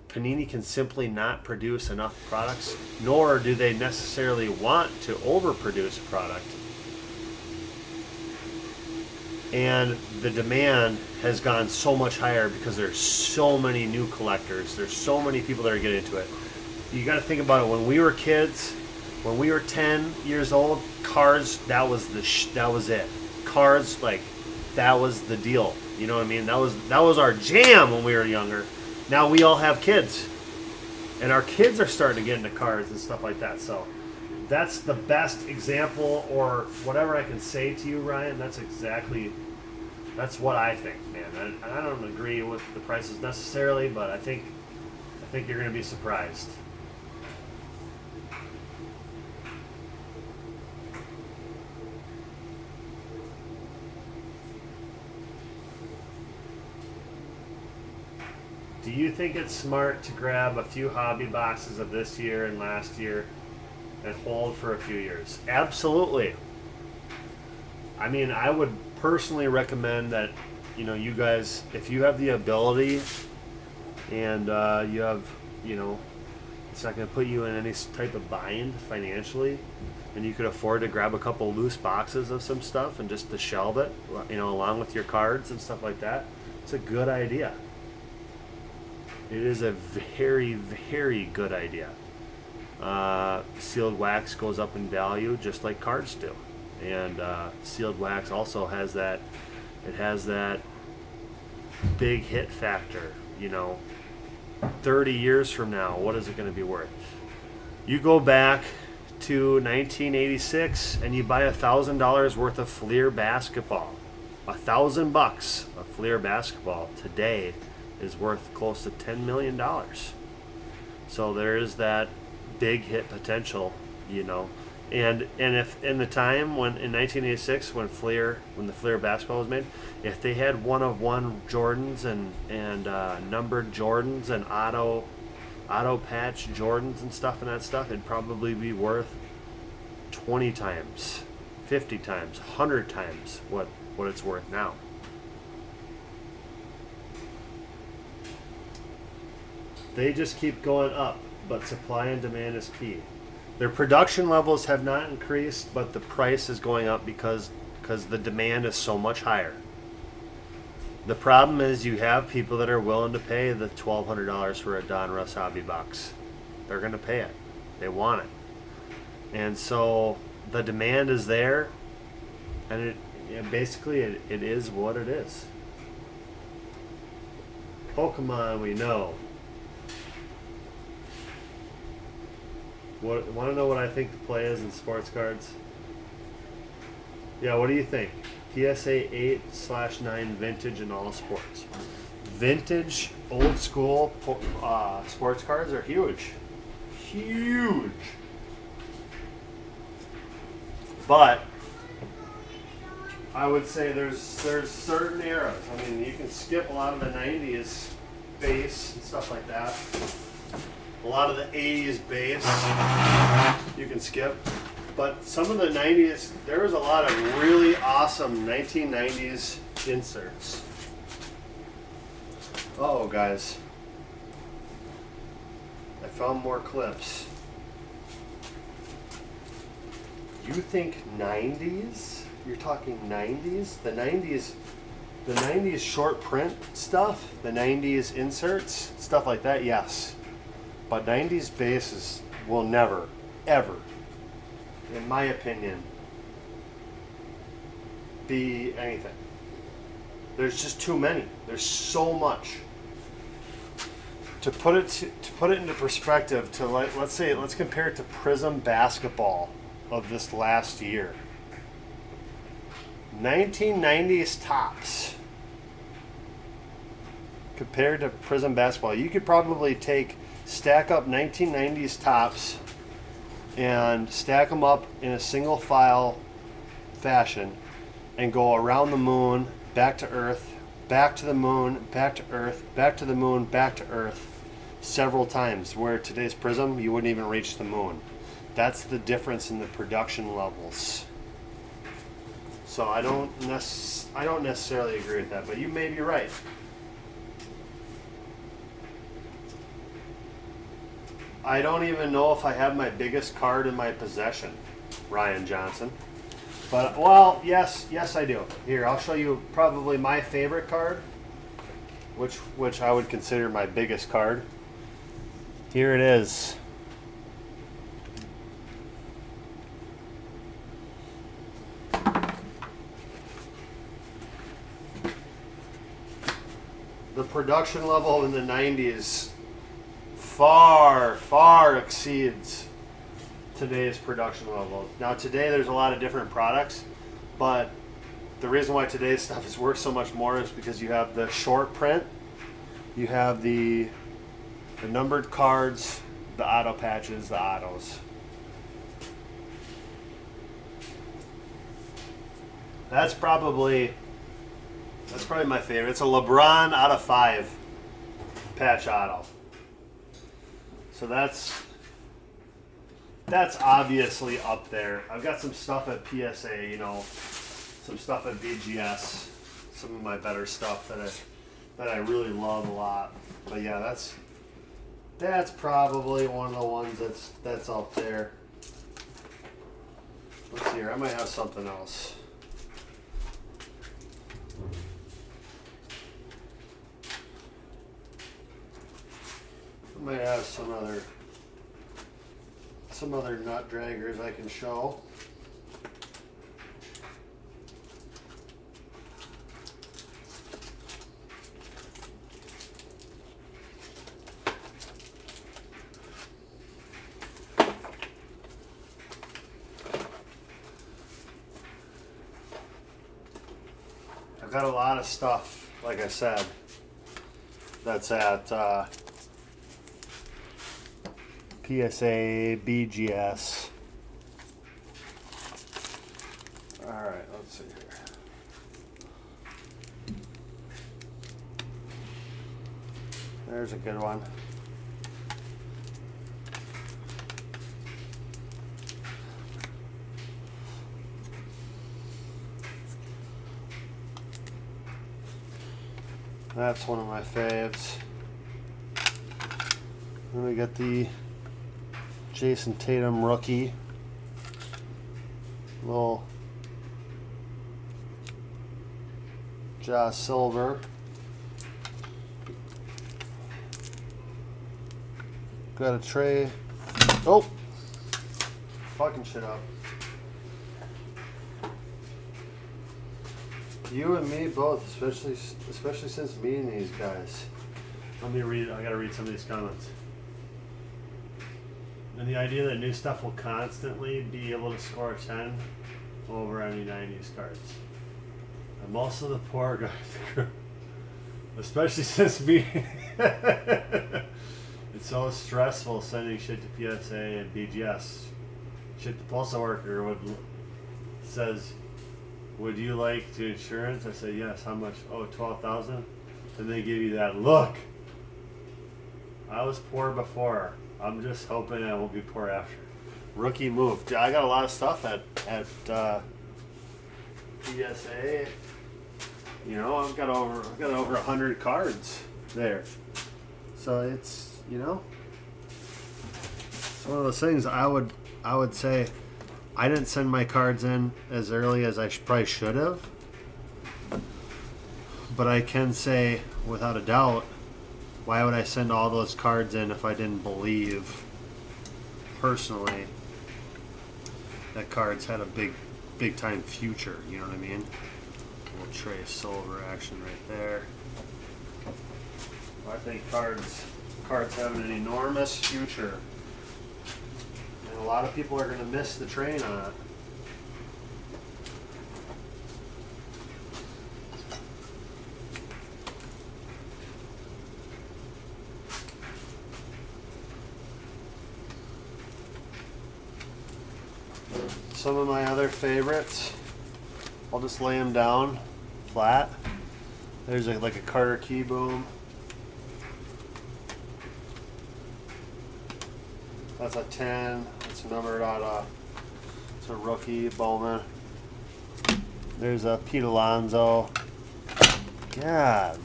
[SPEAKER 1] Panini can simply not produce enough products, nor do they necessarily want to overproduce product. And the demand has gone so much higher because there's so many new collectors. There's so many people that are getting into it. You got to think about it. When we were kids, when we were 10 years old, cards, that was it. Cards, like, that was the deal. You know what I mean? That was our jam when we were younger. Now we all have kids, and our kids are starting to get into cards and stuff like that. So that's the best example, or whatever I can say to you, Ryan. That's what I think, man. I don't agree with the prices necessarily, but I think you're going to be surprised. Do you think it's smart to grab a few hobby boxes of this year and last year and hold for a few years? Absolutely. I mean, I would personally recommend that, you know, you guys, if you have the ability and you have, you know, it's not going to put you in any type of bind financially, and you could afford to grab a couple loose boxes of some stuff and just to shelve it, you know, along with your cards and stuff like that, it's a good idea. It is a very, very good idea. Sealed wax goes up in value just like cards do. And sealed wax also has that, it has that big hit factor, you know. 30 years from now, what is it going to be worth? You go back to 1986 and you buy $1,000 worth of Fleer basketball. $1,000 of Fleer basketball today is worth close to $10 million. So there is that big hit potential, you know. And if in the time when in 1986 when the Fleer basketball was made, if they had one of one Jordans and numbered Jordans and auto patch Jordans and stuff and that stuff, it'd probably be worth 20 times, 50 times, 100 times what it's worth now. They just keep going up, but supply and demand is key. Their production levels have not increased, but the price is going up because the demand is so much higher. The problem is you have people that are willing to pay the $1,200 for a Donruss hobby box. They're going to pay it. They want it. And so the demand is there, and basically it is what it is. Pokemon, we know. Want to know what I think the play is in sports cards? Yeah, what do you think? PSA 8/9 vintage in all sports. Vintage, old school sports cards are huge. Huge. But I would say there's certain eras. I mean, you can skip a lot of the 90s base and stuff like that. A lot of the 80s base you can skip. But some of the 90s, there was a lot of really awesome 1990s inserts. Uh-oh, guys. I found more clips. You think 90s? You're talking 90s? The 90s short print stuff, the 90s inserts, stuff like that, yes. But 90s bases will never, ever, in my opinion, be anything. There's just too many. There's so much. To put it into perspective, to let's compare it to Prism basketball of this last year. 1990s tops compared to Prism basketball. You could probably stack up 1990s tops and stack them up in a single file fashion and go around the moon, back to Earth, back to the moon, back to Earth, back to the moon, back to Earth several times, where today's Prism, you wouldn't even reach the moon. That's the difference in the production levels. So I don't necessarily agree with that, but you may be right. I don't even know if I have my biggest card in my possession, Ryan Johnson. But, well, yes I do. Here, I'll show you probably my favorite card, which I would consider my biggest card. Here it is. The production level in the 90s far exceeds today's production level. Now today there's a lot of different products, but the reason why today's stuff is worth so much more is because you have the short print, you have the numbered cards, the auto patches, the autos. That's probably my favorite. It's a LeBron out of 5 patch auto. So that's obviously up there. I've got some stuff at PSA, some stuff at VGS, some of my better stuff that I really love a lot. But yeah, that's probably one of the ones that's up there. Let's see here. I might have something else. I might have some other nut draggers I can show. I've got a lot of stuff, like I said, that's at PSA, BGS. Alright, let's see here. There's a good one. That's one of my faves. Then we got the Jason Tatum rookie. Little Ja Silver. Got a tray. Oh! Fucking shit up. You and me both, especially since meeting these guys. Let me read. I gotta read some of these comments. And the idea that new stuff will constantly be able to score a 10 over any 90s cards. And most of the poor guys, especially since me, it's so stressful sending shit to PSA and BGS. Shit, the postal worker says, "Would you like to insurance?" I say, "Yes." "How much?" "Oh, 12,000. And they give you that look. I was poor before. I'm just hoping I won't be poor after. Rookie move. I got a lot of stuff at PSA. You know, I've got over 100 cards there. So it's, you know, it's one of those things. I would say I didn't send my cards in as early as I probably should have. But I can say without a doubt, why would I send all those cards in if I didn't believe personally that cards had a big time future? You know what I mean? A little Trey Silver action right there. I think cards have an enormous future, and a lot of people are going to miss the train on it. Some of my other favorites, I'll just lay them down flat. There's like a Carter Keyboom. That's a 10. It's numbered out. It's a rookie Bowman. There's a Pete Alonso. God,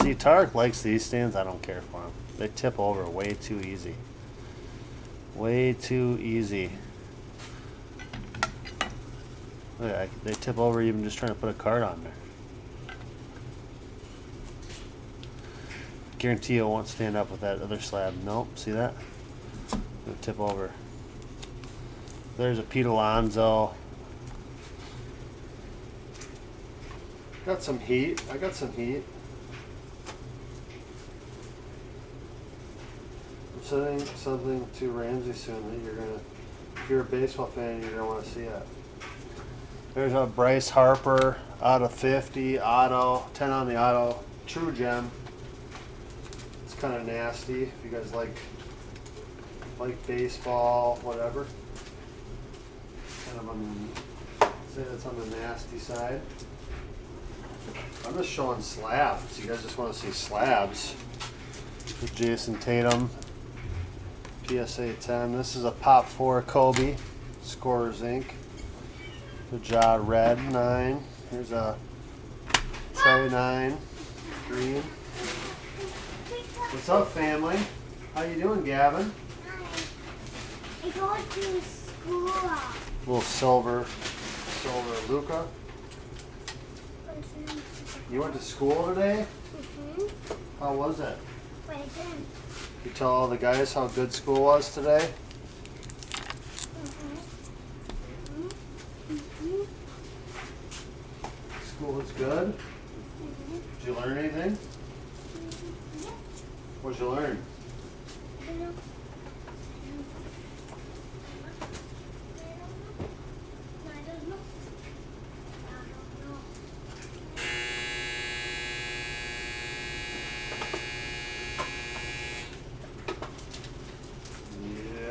[SPEAKER 1] see, Tarek likes these stands. I don't care for them. They tip over way too easy. Way too easy. Look, they tip over even just trying to put a card on there. Guarantee it won't stand up with that other slab. Nope, see that? It'll tip over. There's a Pete Alonso. Got some heat. I got some heat. I'm sending something to Ramsey soon that you're gonna, if you're a baseball fan, you're gonna want to see it. There's a Bryce Harper out of 50 auto, 10 on the auto, true gem. It's kind of nasty if you guys like baseball, whatever. Kind of say that's on the nasty side. I'm just showing slabs. You guys just want to see slabs. With Jason Tatum, PSA 10. This is a Pop 4 Kobe, Scorers Inc. The Ja Red 9. Here's a Trey 9 green. What's up, family? How you doing, Gavin?
[SPEAKER 2] I go to school.
[SPEAKER 1] Little silver Luca. You went to school today? How was it? You tell all the guys how good school was today? School was good? Did you learn anything? What'd you learn?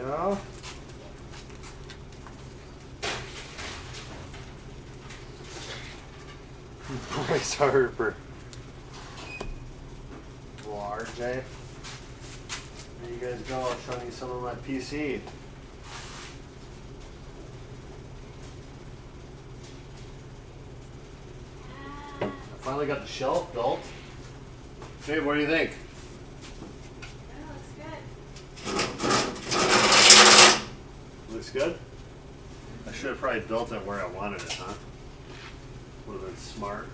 [SPEAKER 1] Yeah. Bryce Harper. Little RJ. There you guys go. I'll show you some of my PC. I finally got the shelf built. Babe, what do you think? Looks good? I should have probably built it where I wanted it, huh? Would have been smart.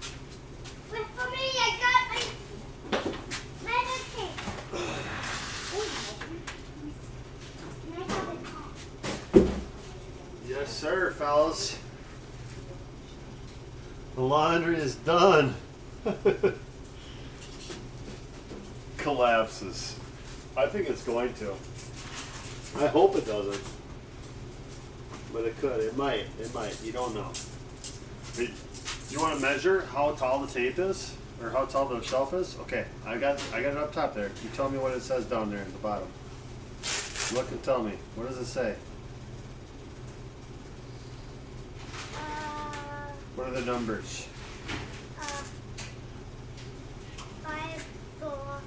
[SPEAKER 2] Wait for me, I got my medicine.
[SPEAKER 1] Yes, sir, fellas. The laundry is done. Collapses. I think it's going to. I hope it doesn't. But it could. It might. It might. You don't know. You want to measure how tall the tape is? Or how tall the shelf is? Okay, I got it up top there. You tell me what it says down there at the bottom. Look and tell me. What does it say? What are the numbers?
[SPEAKER 2] 5, 4.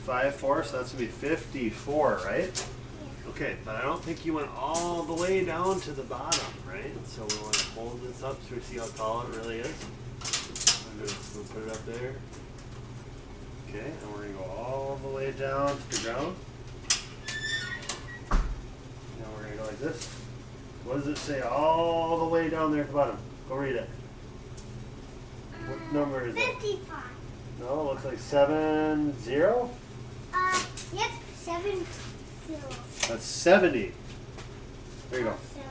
[SPEAKER 1] 5, 4, so that's gonna be 54, right?
[SPEAKER 2] Yeah.
[SPEAKER 1] Okay, but I don't think you went all the way down to the bottom, right? So we want to hold this up so we see how tall it really is. We'll put it up there. Okay, and we're gonna go all the way down to the ground. Now we're gonna go like this. What does it say all the way down there at the bottom? Go read it. What number is it?
[SPEAKER 2] 55.
[SPEAKER 1] No, it looks like 70.
[SPEAKER 2] Yep, 70.
[SPEAKER 1] That's 70. There you go.
[SPEAKER 2] 7.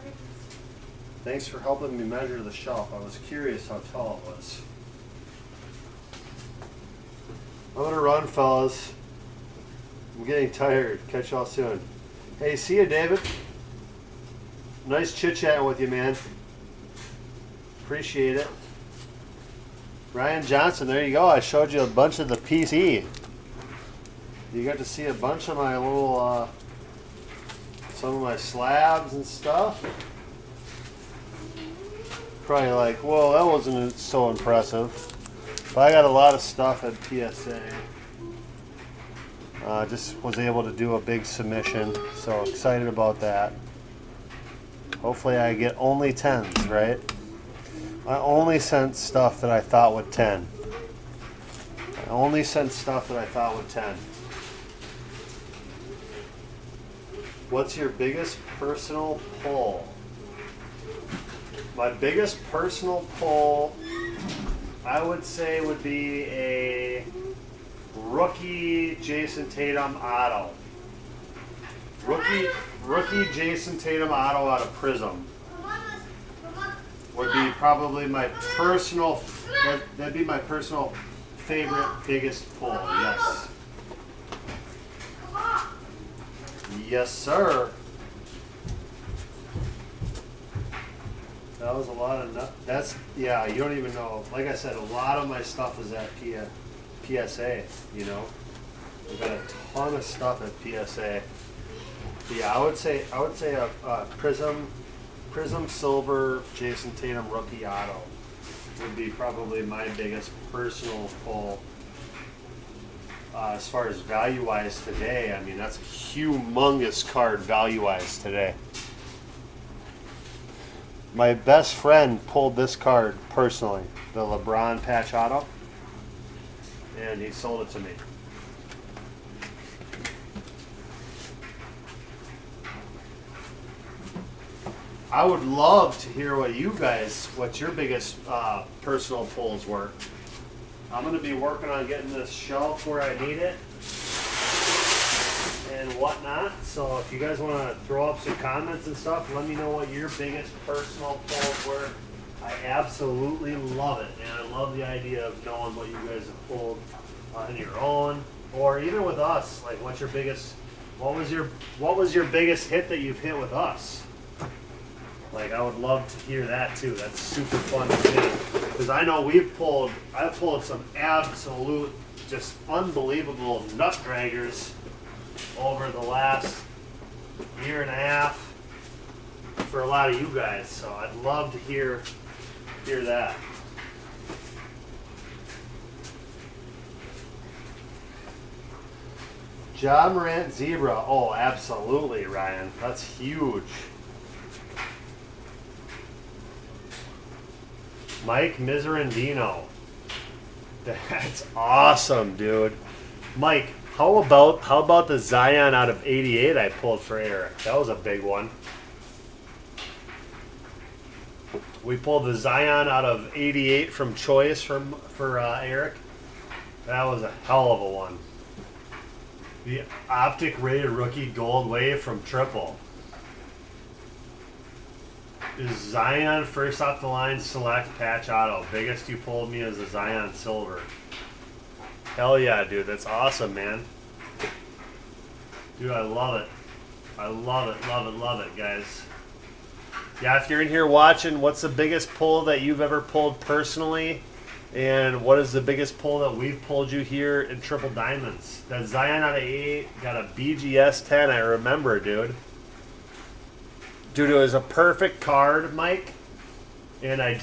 [SPEAKER 1] Thanks for helping me measure the shelf. I was curious how tall it was. I'm gonna run, fellas. I'm getting tired. Catch y'all soon. Hey, see you, David. Nice chit-chatting with you, man. Appreciate it. Ryan Johnson, there you go. I showed you a bunch of the PC. You got to see a bunch of my little, some of my slabs and stuff. Probably like, whoa, that wasn't so impressive. But I got a lot of stuff at PSA. Just was able to do a big submission, so excited about that. Hopefully I get only 10s, right? I only sent stuff that I thought would 10. I only sent stuff that I thought would 10. What's your biggest personal pull? My biggest personal pull, I would say, would be a rookie Jason Tatum auto. Rookie Jason Tatum auto out of Prism would be probably my personal. That'd be my personal favorite, biggest pull. Yes. Yes, sir. That was a lot of that's, yeah, you don't even know. Like I said, a lot of my stuff is at PSA, you know. We've got a ton of stuff at PSA. Yeah, I would say a Prism Silver Jason Tatum rookie auto would be probably my biggest personal pull. As far as value-wise today, I mean, that's a humongous card value-wise today. My best friend pulled this card personally, the LeBron patch auto, and he sold it to me. I would love to hear what your biggest personal pulls were. I'm going to be working on getting this shelf where I need it and whatnot. So if you guys want to throw up some comments and stuff, let me know what your biggest personal pulls were. I absolutely love it, and I love the idea of knowing what you guys have pulled on your own, or even with us. Like, what was your biggest hit that you've hit with us? Like, I would love to hear that too. That's super fun to me, because I know I've pulled some absolute, just unbelievable nut draggers over the last year and a half for a lot of you guys. So I'd love to hear that. Ja Morant Zebra. Oh, absolutely, Ryan. That's huge. Mike Miserandino. That's awesome, dude. Mike, how about the Zion out of 88 I pulled for Eric? That was a big one. We pulled the Zion out of 88 from Choice for Eric. That was a hell of a one. The Optic Rated Rookie Gold Wave from Triple. Is Zion first off the line select patch auto? Biggest you pulled me is a Zion Silver. Hell yeah, dude. That's awesome, man. Dude, I love it. I love it, love it, love it, guys. Yeah, if you're in here watching, what's the biggest pull that you've ever pulled personally? And what is the biggest pull that we've pulled you here in Triple Diamonds? That Zion out of 8 got a BGS 10, I remember, dude. Dude, it was a perfect card, Mike. And I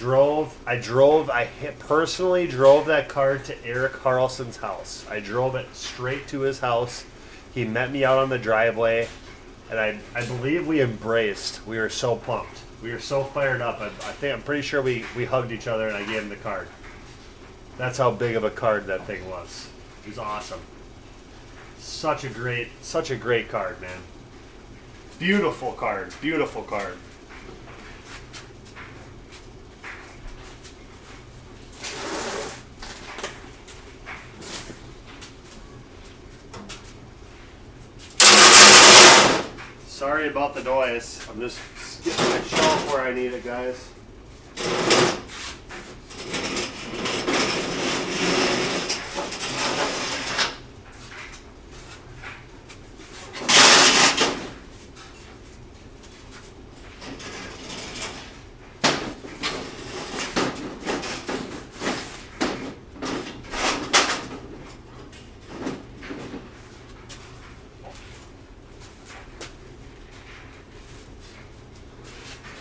[SPEAKER 1] personally drove that card to Eric Carlson's house. I drove it straight to his house. He met me out on the driveway. And I believe we embraced. We were so pumped. We were so fired up. I'm pretty sure we hugged each other and I gave him the card. That's how big of a card that thing was. It was awesome. Such a great card, man. Beautiful card. Beautiful card. Sorry about the noise. I'm just getting my shelf where I need it, guys.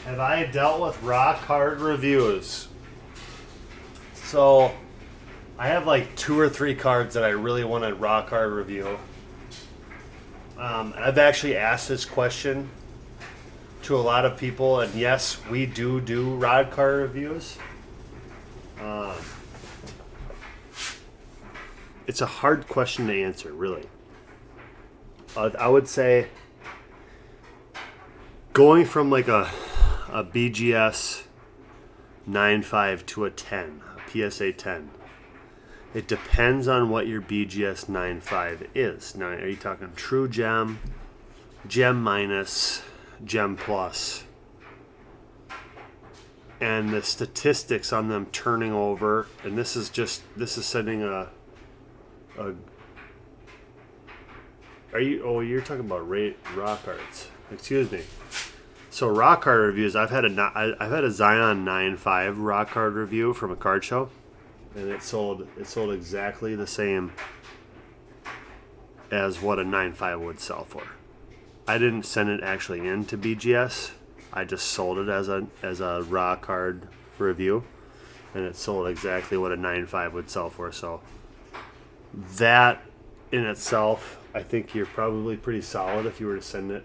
[SPEAKER 1] Have I dealt with raw card reviews? So, I have like 2 or 3 cards that I really want to raw card review. I've actually asked this question to a lot of people, and yes, we do raw card reviews. It's a hard question to answer, really. I would say going from like a BGS 9.5 to a 10, a PSA 10. It depends on what your BGS 9.5 is. Now, are you talking true gem, gem minus, gem plus? And the statistics on them turning over, and this is sending you're talking about raw cards. Excuse me. So raw card reviews, I've had a Zion 9.5 raw card review from a card show, and it sold exactly the same as what a 9.5 would sell for. I didn't send it actually into BGS. I just sold it as a raw card review, and it sold exactly what a 9.5 would sell for. So that in itself, I think you're probably pretty solid if you were to send it,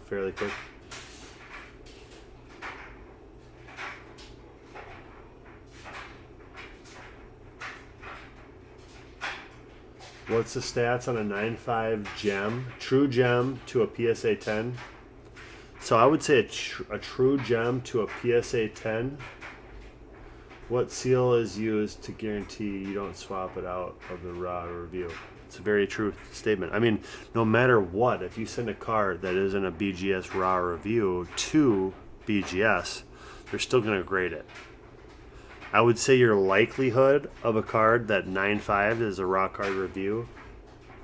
[SPEAKER 1] fairly quick. What's the stats on a 9.5 gem, true gem to a PSA 10? So I would say a true gem to a PSA 10. What seal is used to guarantee you don't swap it out of the raw review? It's a very true statement. I mean, no matter what, if you send a card that isn't a BGS raw review to BGS, they're still going to grade it. I would say your likelihood of a card that 9.5 is a raw card review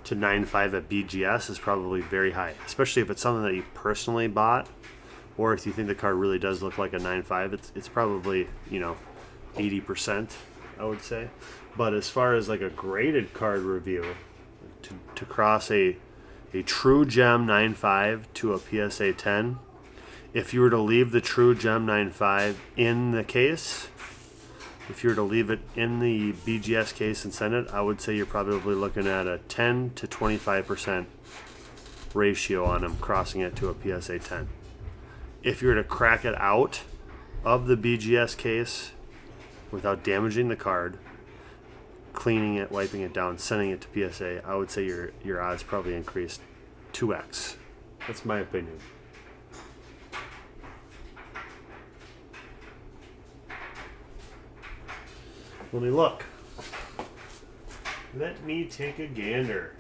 [SPEAKER 1] to 9.5 at BGS is probably very high, especially if it's something that you personally bought, or if you think the card really does look like a 9.5, it's probably 80%, I would say. But as far as like a graded card review, to cross a true gem 9.5 to a PSA 10, if you were to leave the true gem 9.5 in the case, if you were to leave it in the BGS case and send it, I would say you're probably looking at a 10 to 25% ratio on them crossing it to a PSA 10. If you were to crack it out of the BGS case without damaging the card, cleaning it, wiping it down, sending it to PSA, I would say your odds probably increased 2x. That's my opinion. Let me look. Let me take a gander.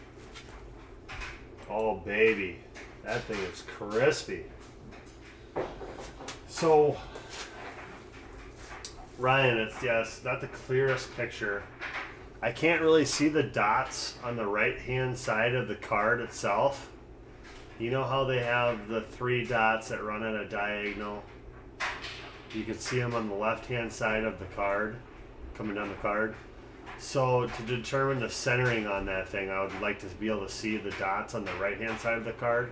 [SPEAKER 1] Oh, baby. That thing is crispy. So, Ryan, it's not the clearest picture. I can't really see the dots on the right-hand side of the card itself. You know how they have the 3 dots that run at a diagonal? You can see them on the left-hand side of the card, coming down the card. So to determine the centering on that thing, I would like to be able to see the dots on the right-hand side of the card.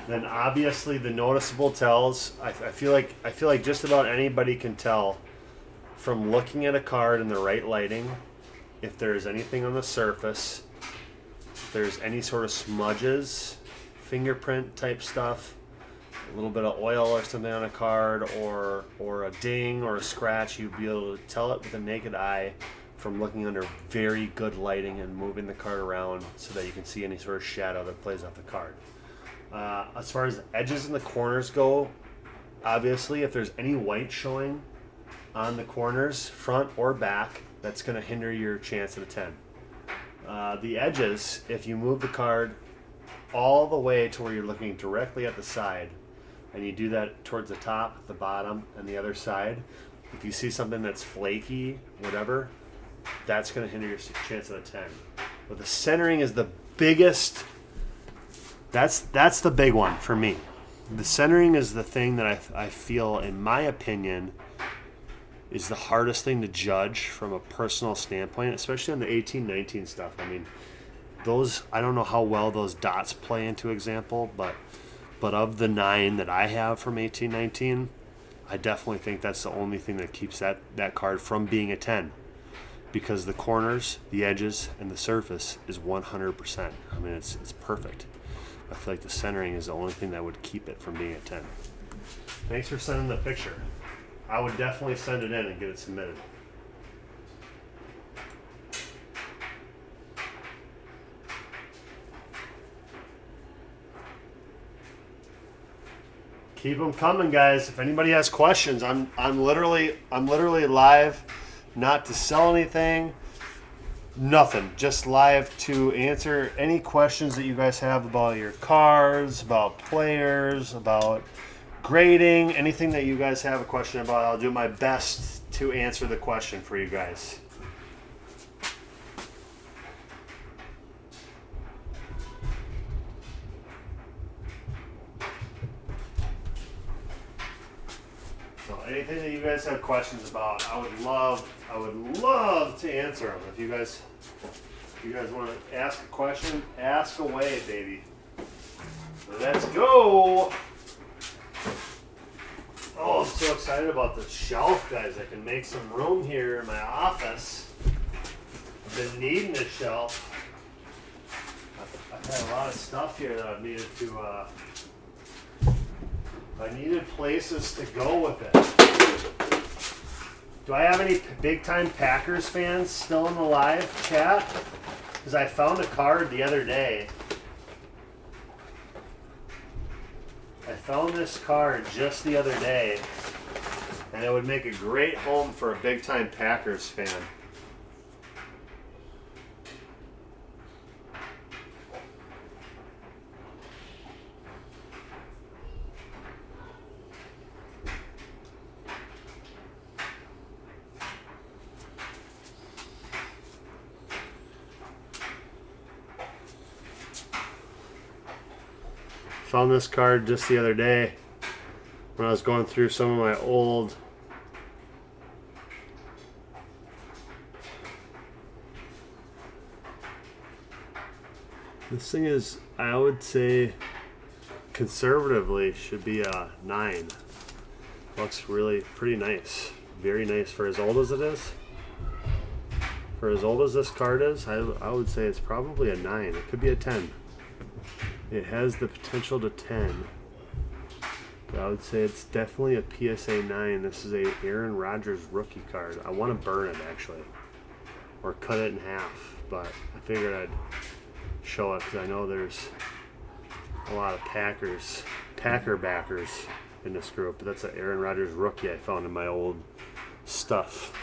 [SPEAKER 1] Then obviously the noticeable tells. I feel like just about anybody can tell from looking at a card in the right lighting if there's anything on the surface, if there's any sort of smudges, fingerprint type stuff, a little bit of oil or something on a card, or a ding or a scratch. You'd be able to tell it with the naked eye from looking under very good lighting and moving the card around so that you can see any sort of shadow that plays off the card. As far as the edges and the corners go, obviously if there's any white showing on the corners, front or back, that's going to hinder your chance at a 10. The edges, if you move the card all the way to where you're looking directly at the side, and you do that towards the top, the bottom, and the other side, if you see something that's flaky, whatever, that's going to hinder your chance at a 10. But the centering is the biggest. That's the big one for me. The centering is the thing that I feel, in my opinion, is the hardest thing to judge from a personal standpoint, especially on the 18-19 stuff. I mean, those, I don't know how well those dots play into example, but of the 9 that I have from 18-19, I definitely think that's the only thing that keeps that card from being a 10, because the corners, the edges, and the surface is 100%. I mean, it's perfect. I feel like the centering is the only thing that would keep it from being a 10. Thanks for sending the picture. I would definitely send it in and get it submitted. Keep them coming, guys. If anybody has questions, I'm literally live, not to sell anything, nothing, just live to answer any questions that you guys have about your cards, about players, about grading, anything that you guys have a question about. I'll do my best to answer the question for you guys. So anything that you guys have questions about, I would love to answer them. If you guys want to ask a question, ask away, baby. Let's go. Oh, I'm so excited about the shelf, guys. I can make some room here in my office. I've been needing a shelf. I've had a lot of stuff here that I've needed to, I needed places to go with it. Do I have any big-time Packers fans still in the live chat? Because I found a card the other day. I found this card just the other day, and it would make a great home for a big-time Packers fan. Found this card just the other day when I was going through some of my old this thing is, I would say conservatively should be a 9. Looks really pretty nice, very nice for as old as it is. For as old as this card is, I would say it's probably a 9. It could be a 10. It has the potential to 10. But I would say it's definitely a PSA 9. This is a Aaron Rodgers rookie card. I want to burn it, actually. Or cut it in half. But I figured I'd show it because I know there's a lot of Packer backers in this group. But that's an Aaron Rodgers rookie I found in my old stuff.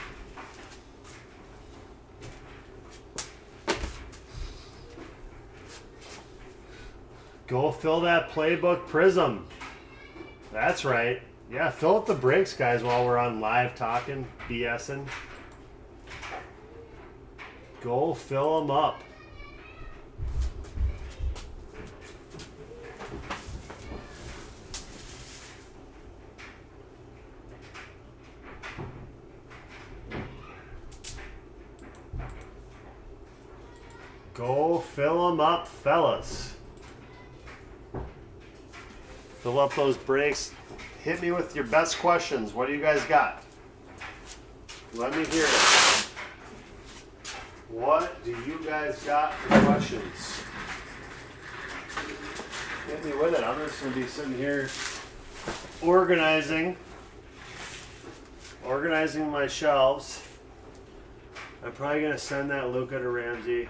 [SPEAKER 1] Go fill that playbook prism. That's right. Yeah, fill up the brakes, guys, while we're on live talking, BSing. Go fill them up. Go fill them up, fellas. Fill up those brakes. Hit me with your best questions. What do you guys got? Let me hear it. What do you guys got for questions? Hit me with it. I'm just going to be sitting here organizing my shelves. I'm probably going to send that Luca to Ramsey.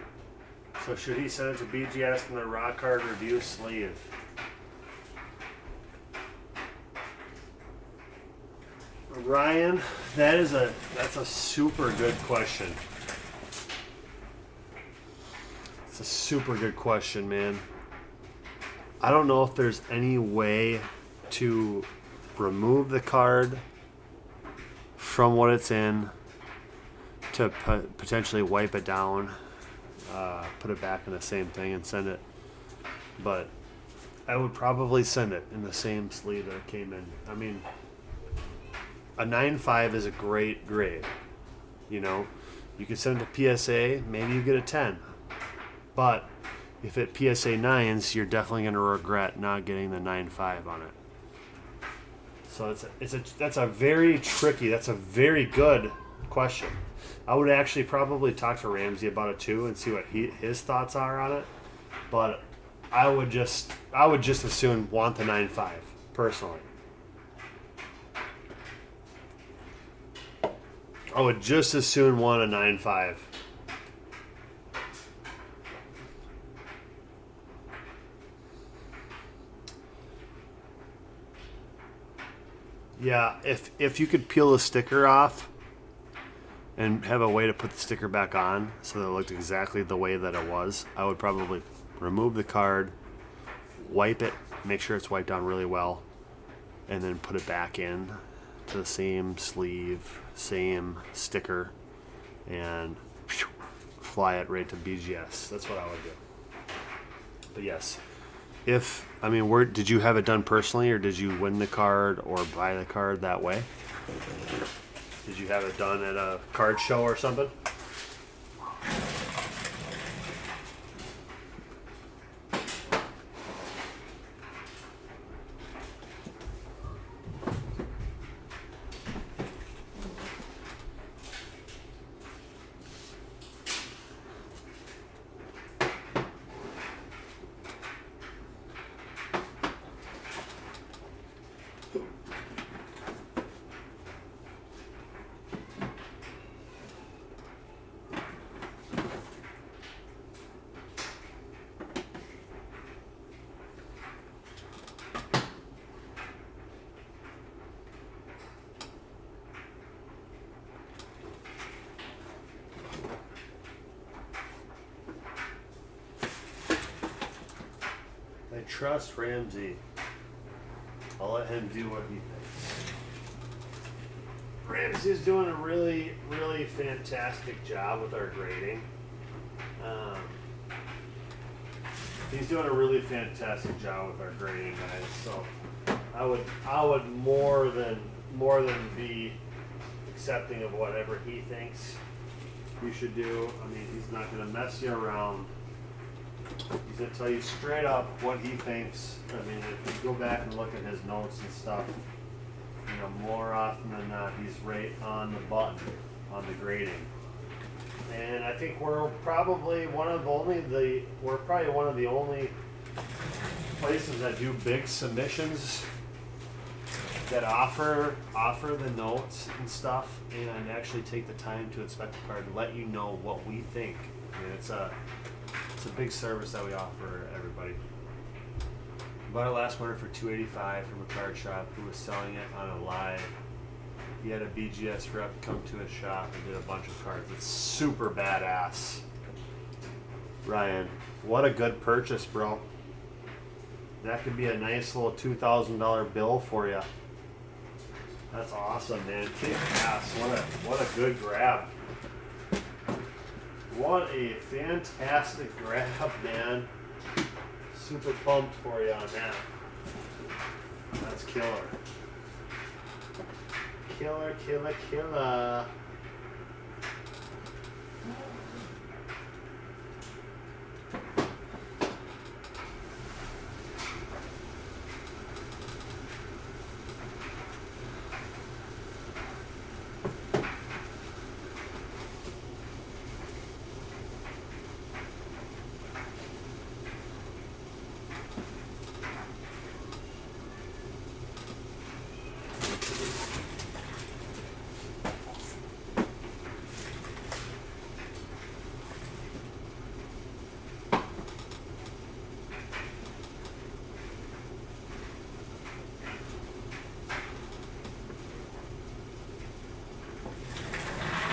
[SPEAKER 1] So should he send it to BGS in the rock hard review sleeve? Ryan, that's a super good question. It's a super good question, man. I don't know if there's any way to remove the card from what it's in to potentially wipe it down, put it back in the same thing and send it. But I would probably send it in the same sleeve that it came in. I mean, a 9.5 is a great grade. You know, you can send it to PSA, maybe you get a 10. But if it PSA 9s, you're definitely going to regret not getting the 9.5 on it. So that's a very tricky, that's a very good question. I would actually probably talk to Ramsey about it too and see what his thoughts are on it. But I would just as soon want the 9.5 personally. I would just as soon want a 9.5. Yeah, if you could peel the sticker off and have a way to put the sticker back on so that it looked exactly the way that it was, I would probably remove the card, wipe it, make sure it's wiped down really well, and then put it back in to the same sleeve, same sticker, and fly it right to BGS. That's what I would do. But yes, where did you have it done personally, or did you win the card or buy the card that way? Did you have it done at a card show or something? I trust Ramsey. I'll let him do what he thinks. Ramsey's doing a really, really fantastic job with our grading. He's doing a really fantastic job with our grading, guys. So I would more than be accepting of whatever he thinks you should do. I mean, he's not going to mess you around. He's going to tell you straight up what he thinks. I mean, if you go back and look at his notes and stuff, you know, more often than not, he's right on the button on the grading. And I think we're probably one of the only places that do big submissions that offer the notes and stuff and actually take the time to inspect the card and let you know what we think. I mean, it's a big service that we offer everybody. Bought it last winter for $285 from a card shop who was selling it on a live. He had a BGS rep come to his shop and did a bunch of cards. It's super badass. Ryan, what a good purchase, bro. That could be a nice little $2,000 bill for you. That's awesome, man. Kick ass. What a good grab. What a fantastic grab, man. Super pumped for you on that. That's killer. Killer, killer, killer.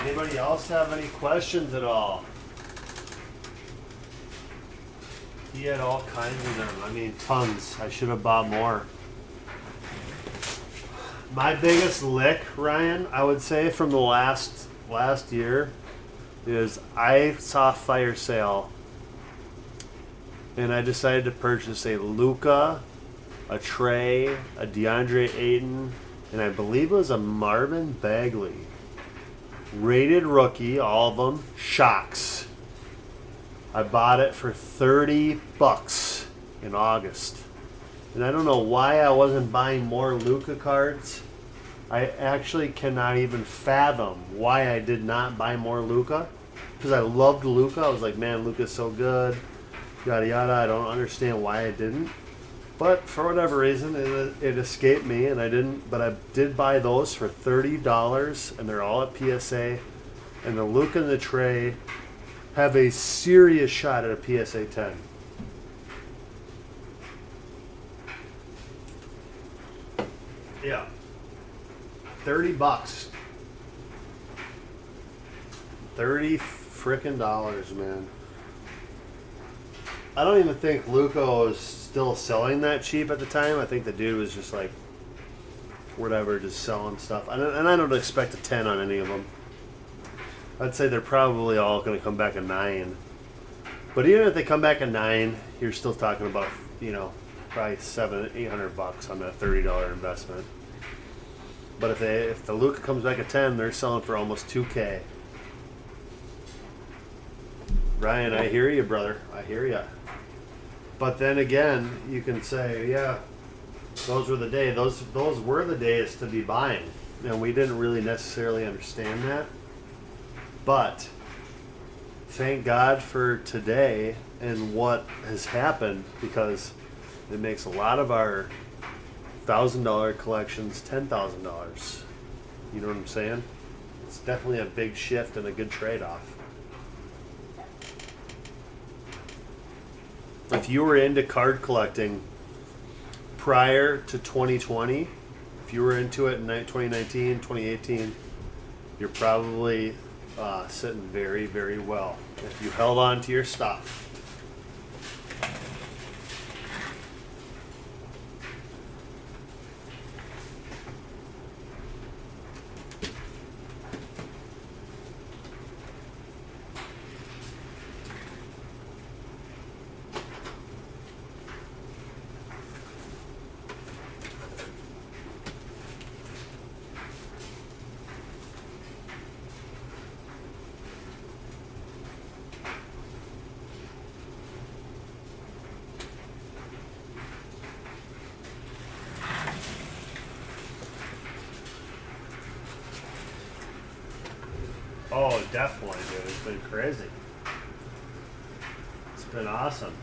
[SPEAKER 1] Anybody else have any questions at all? He had all kinds of them. I mean, tons. I should have bought more. My biggest lick, Ryan, I would say from the last year is I saw a fire sale and I decided to purchase a Luka, a Trey, a DeAndre Ayton, and I believe it was a Marvin Bagley. Rated rookie, all of them, shocks. I bought it for $30 in August. And I don't know why I wasn't buying more Luka cards. I actually cannot even fathom why I did not buy more Luka. Because I loved Luka. I was like, man, Luka's so good. Yada yada. I don't understand why I didn't. But for whatever reason, it escaped me, and I didn't. But I did buy those for $30, and they're all at PSA. And the Luka and the Trey have a serious shot at a PSA 10. Yeah, $30. $30 frickin' dollars, man. I don't even think Luka was still selling that cheap at the time. I think the dude was just like, whatever, just selling stuff. And I don't expect a 10 on any of them. I'd say they're probably all going to come back a 9. But even if they come back a 9, you're still talking about, probably $700-800 on that $30 investment. But if the Luka comes back a 10, they're selling for almost $2K. Ryan, I hear you, brother. I hear you. But then again, you can say, yeah, those were the days. Those were the days to be buying, and we didn't really necessarily understand that. But thank God for today and what has happened, because it makes a lot of our $1,000 collections $10,000. You know what I'm saying? It's definitely a big shift and a good trade-off. If you were into card collecting prior to 2020, if you were into it in 2019, 2018, you're probably sitting very, very well if you held on to your stuff. Oh, definitely, dude. It's been crazy. It's been awesome.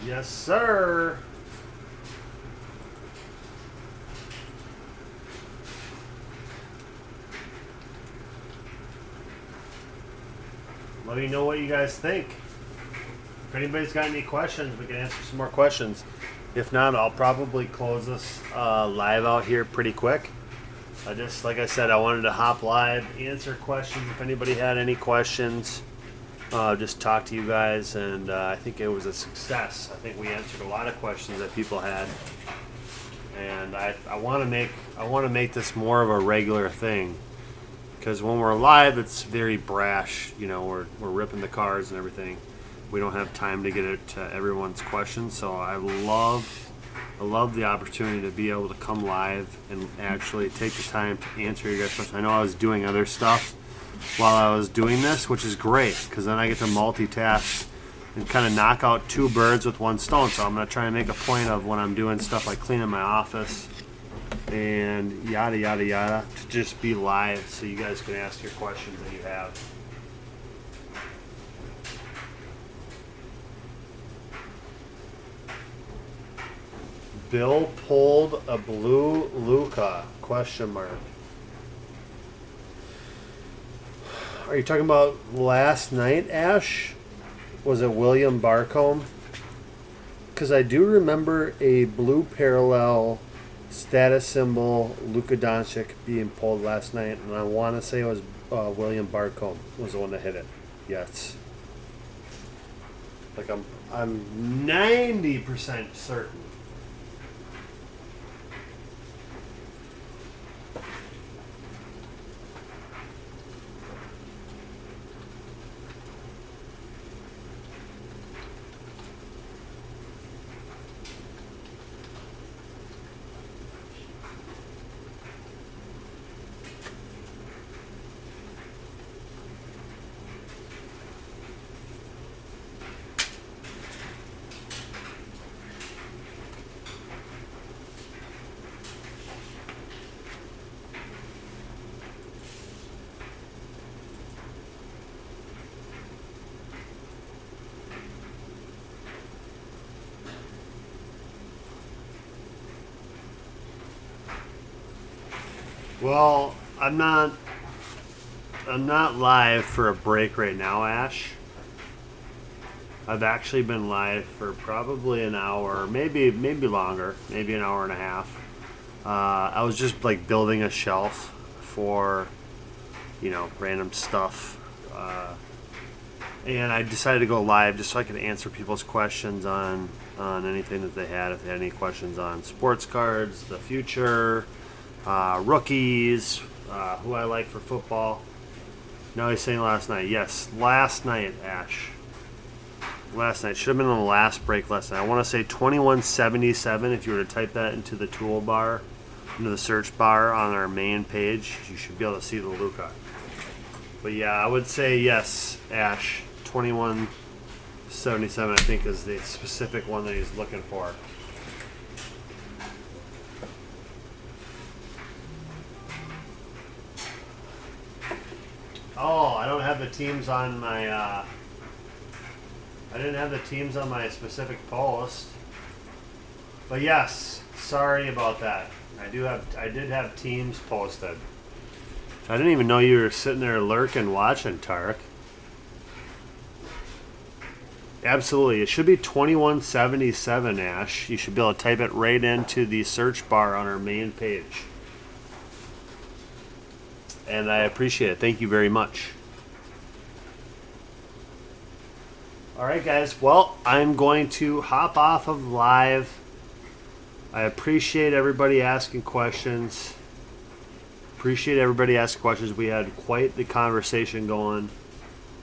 [SPEAKER 1] Yes, sir. let me know what you guys think. If anybody's got any questions, we can answer some more questions. If not, I'll probably close this live out here pretty quick. Like I said, I wanted to hop live, answer questions. If anybody had any questions, just talk to you guys, and I think it was a success. I think we answered a lot of questions that people had, and I want to make this more of a regular thing, because when we're live, it's very brash. You know, we're ripping the cars and everything. We don't have time to get it to everyone's questions, so I love the opportunity to be able to come live and actually take the time to answer your guys' questions. I know I was doing other stuff while I was doing this, which is great, because then I get to multitask and kind of knock out two birds with one stone. So I'm going to try and make a point of when I'm doing stuff like cleaning my office and yada, yada, yada, to just be live so you guys can ask your questions that you have. Bill pulled a blue Luca, question mark. Are you talking about last night, Ash? Was it William Barcombe? Because I do remember a blue parallel status symbol Luka Doncic being pulled last night, and I want to say it was William Barcombe was the one that hit it. Yes. Like I'm 90% certain. Well, I'm not live for a break right now, Ash. I've actually been live for probably an hour, maybe longer, maybe an hour and a half. I was just like building a shelf for, random stuff. And I decided to go live just so I could answer people's questions on anything that they had. If they had any questions on sports cards, the future, rookies, who I like for football. No, he's saying last night. Yes, last night, Ash. Last night. Should have been on the last break last night. I want to say 2177. If you were to type that into the toolbar, into the search bar on our main page, you should be able to see the Luka. But yeah, I would say yes, Ash. 2177, I think, is the specific one that he's looking for. Oh, I don't have the teams on my, I didn't have the teams on my specific post. But yes, sorry about that. I did have teams posted. I didn't even know you were sitting there lurking watching, Tarek. Absolutely. It should be 2177, Ash. You should be able to type it right into the search bar on our main page. And I appreciate it. Thank you very much. All right, guys. Well, I'm going to hop off of live. I appreciate everybody asking questions. We had quite the conversation going.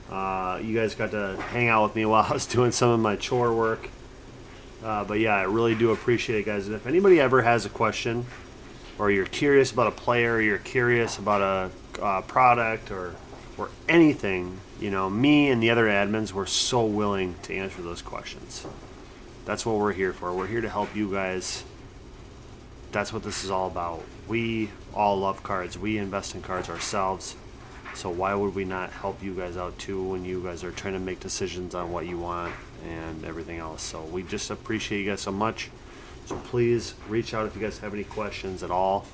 [SPEAKER 1] You guys got to hang out with me while I was doing some of my chore work. But yeah, I really do appreciate it, guys. And if anybody ever has a question, or you're curious about a player, or you're curious about a product, or anything, me and the other admins, we're so willing to answer those questions. That's what we're here for. We're here to help you guys. That's what this is all about. We all love cards. We invest in cards ourselves. So why would we not help you guys out too when you guys are trying to make decisions on what you want and everything else? So we just appreciate you guys so much. So please reach out if you guys have any questions at all.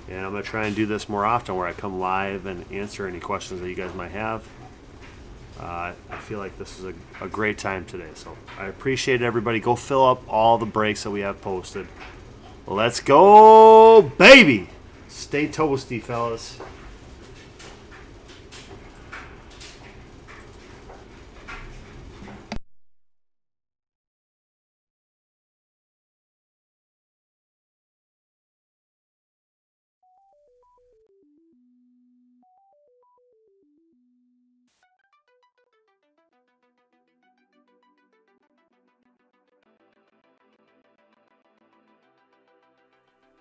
[SPEAKER 1] And I'm going to try and do this more often where I come live and answer any questions that you guys might have. I feel like this is a great time today. So I appreciate it, everybody. Go fill up all the breaks that we have posted. Let's go, baby! Stay toasty, fellas.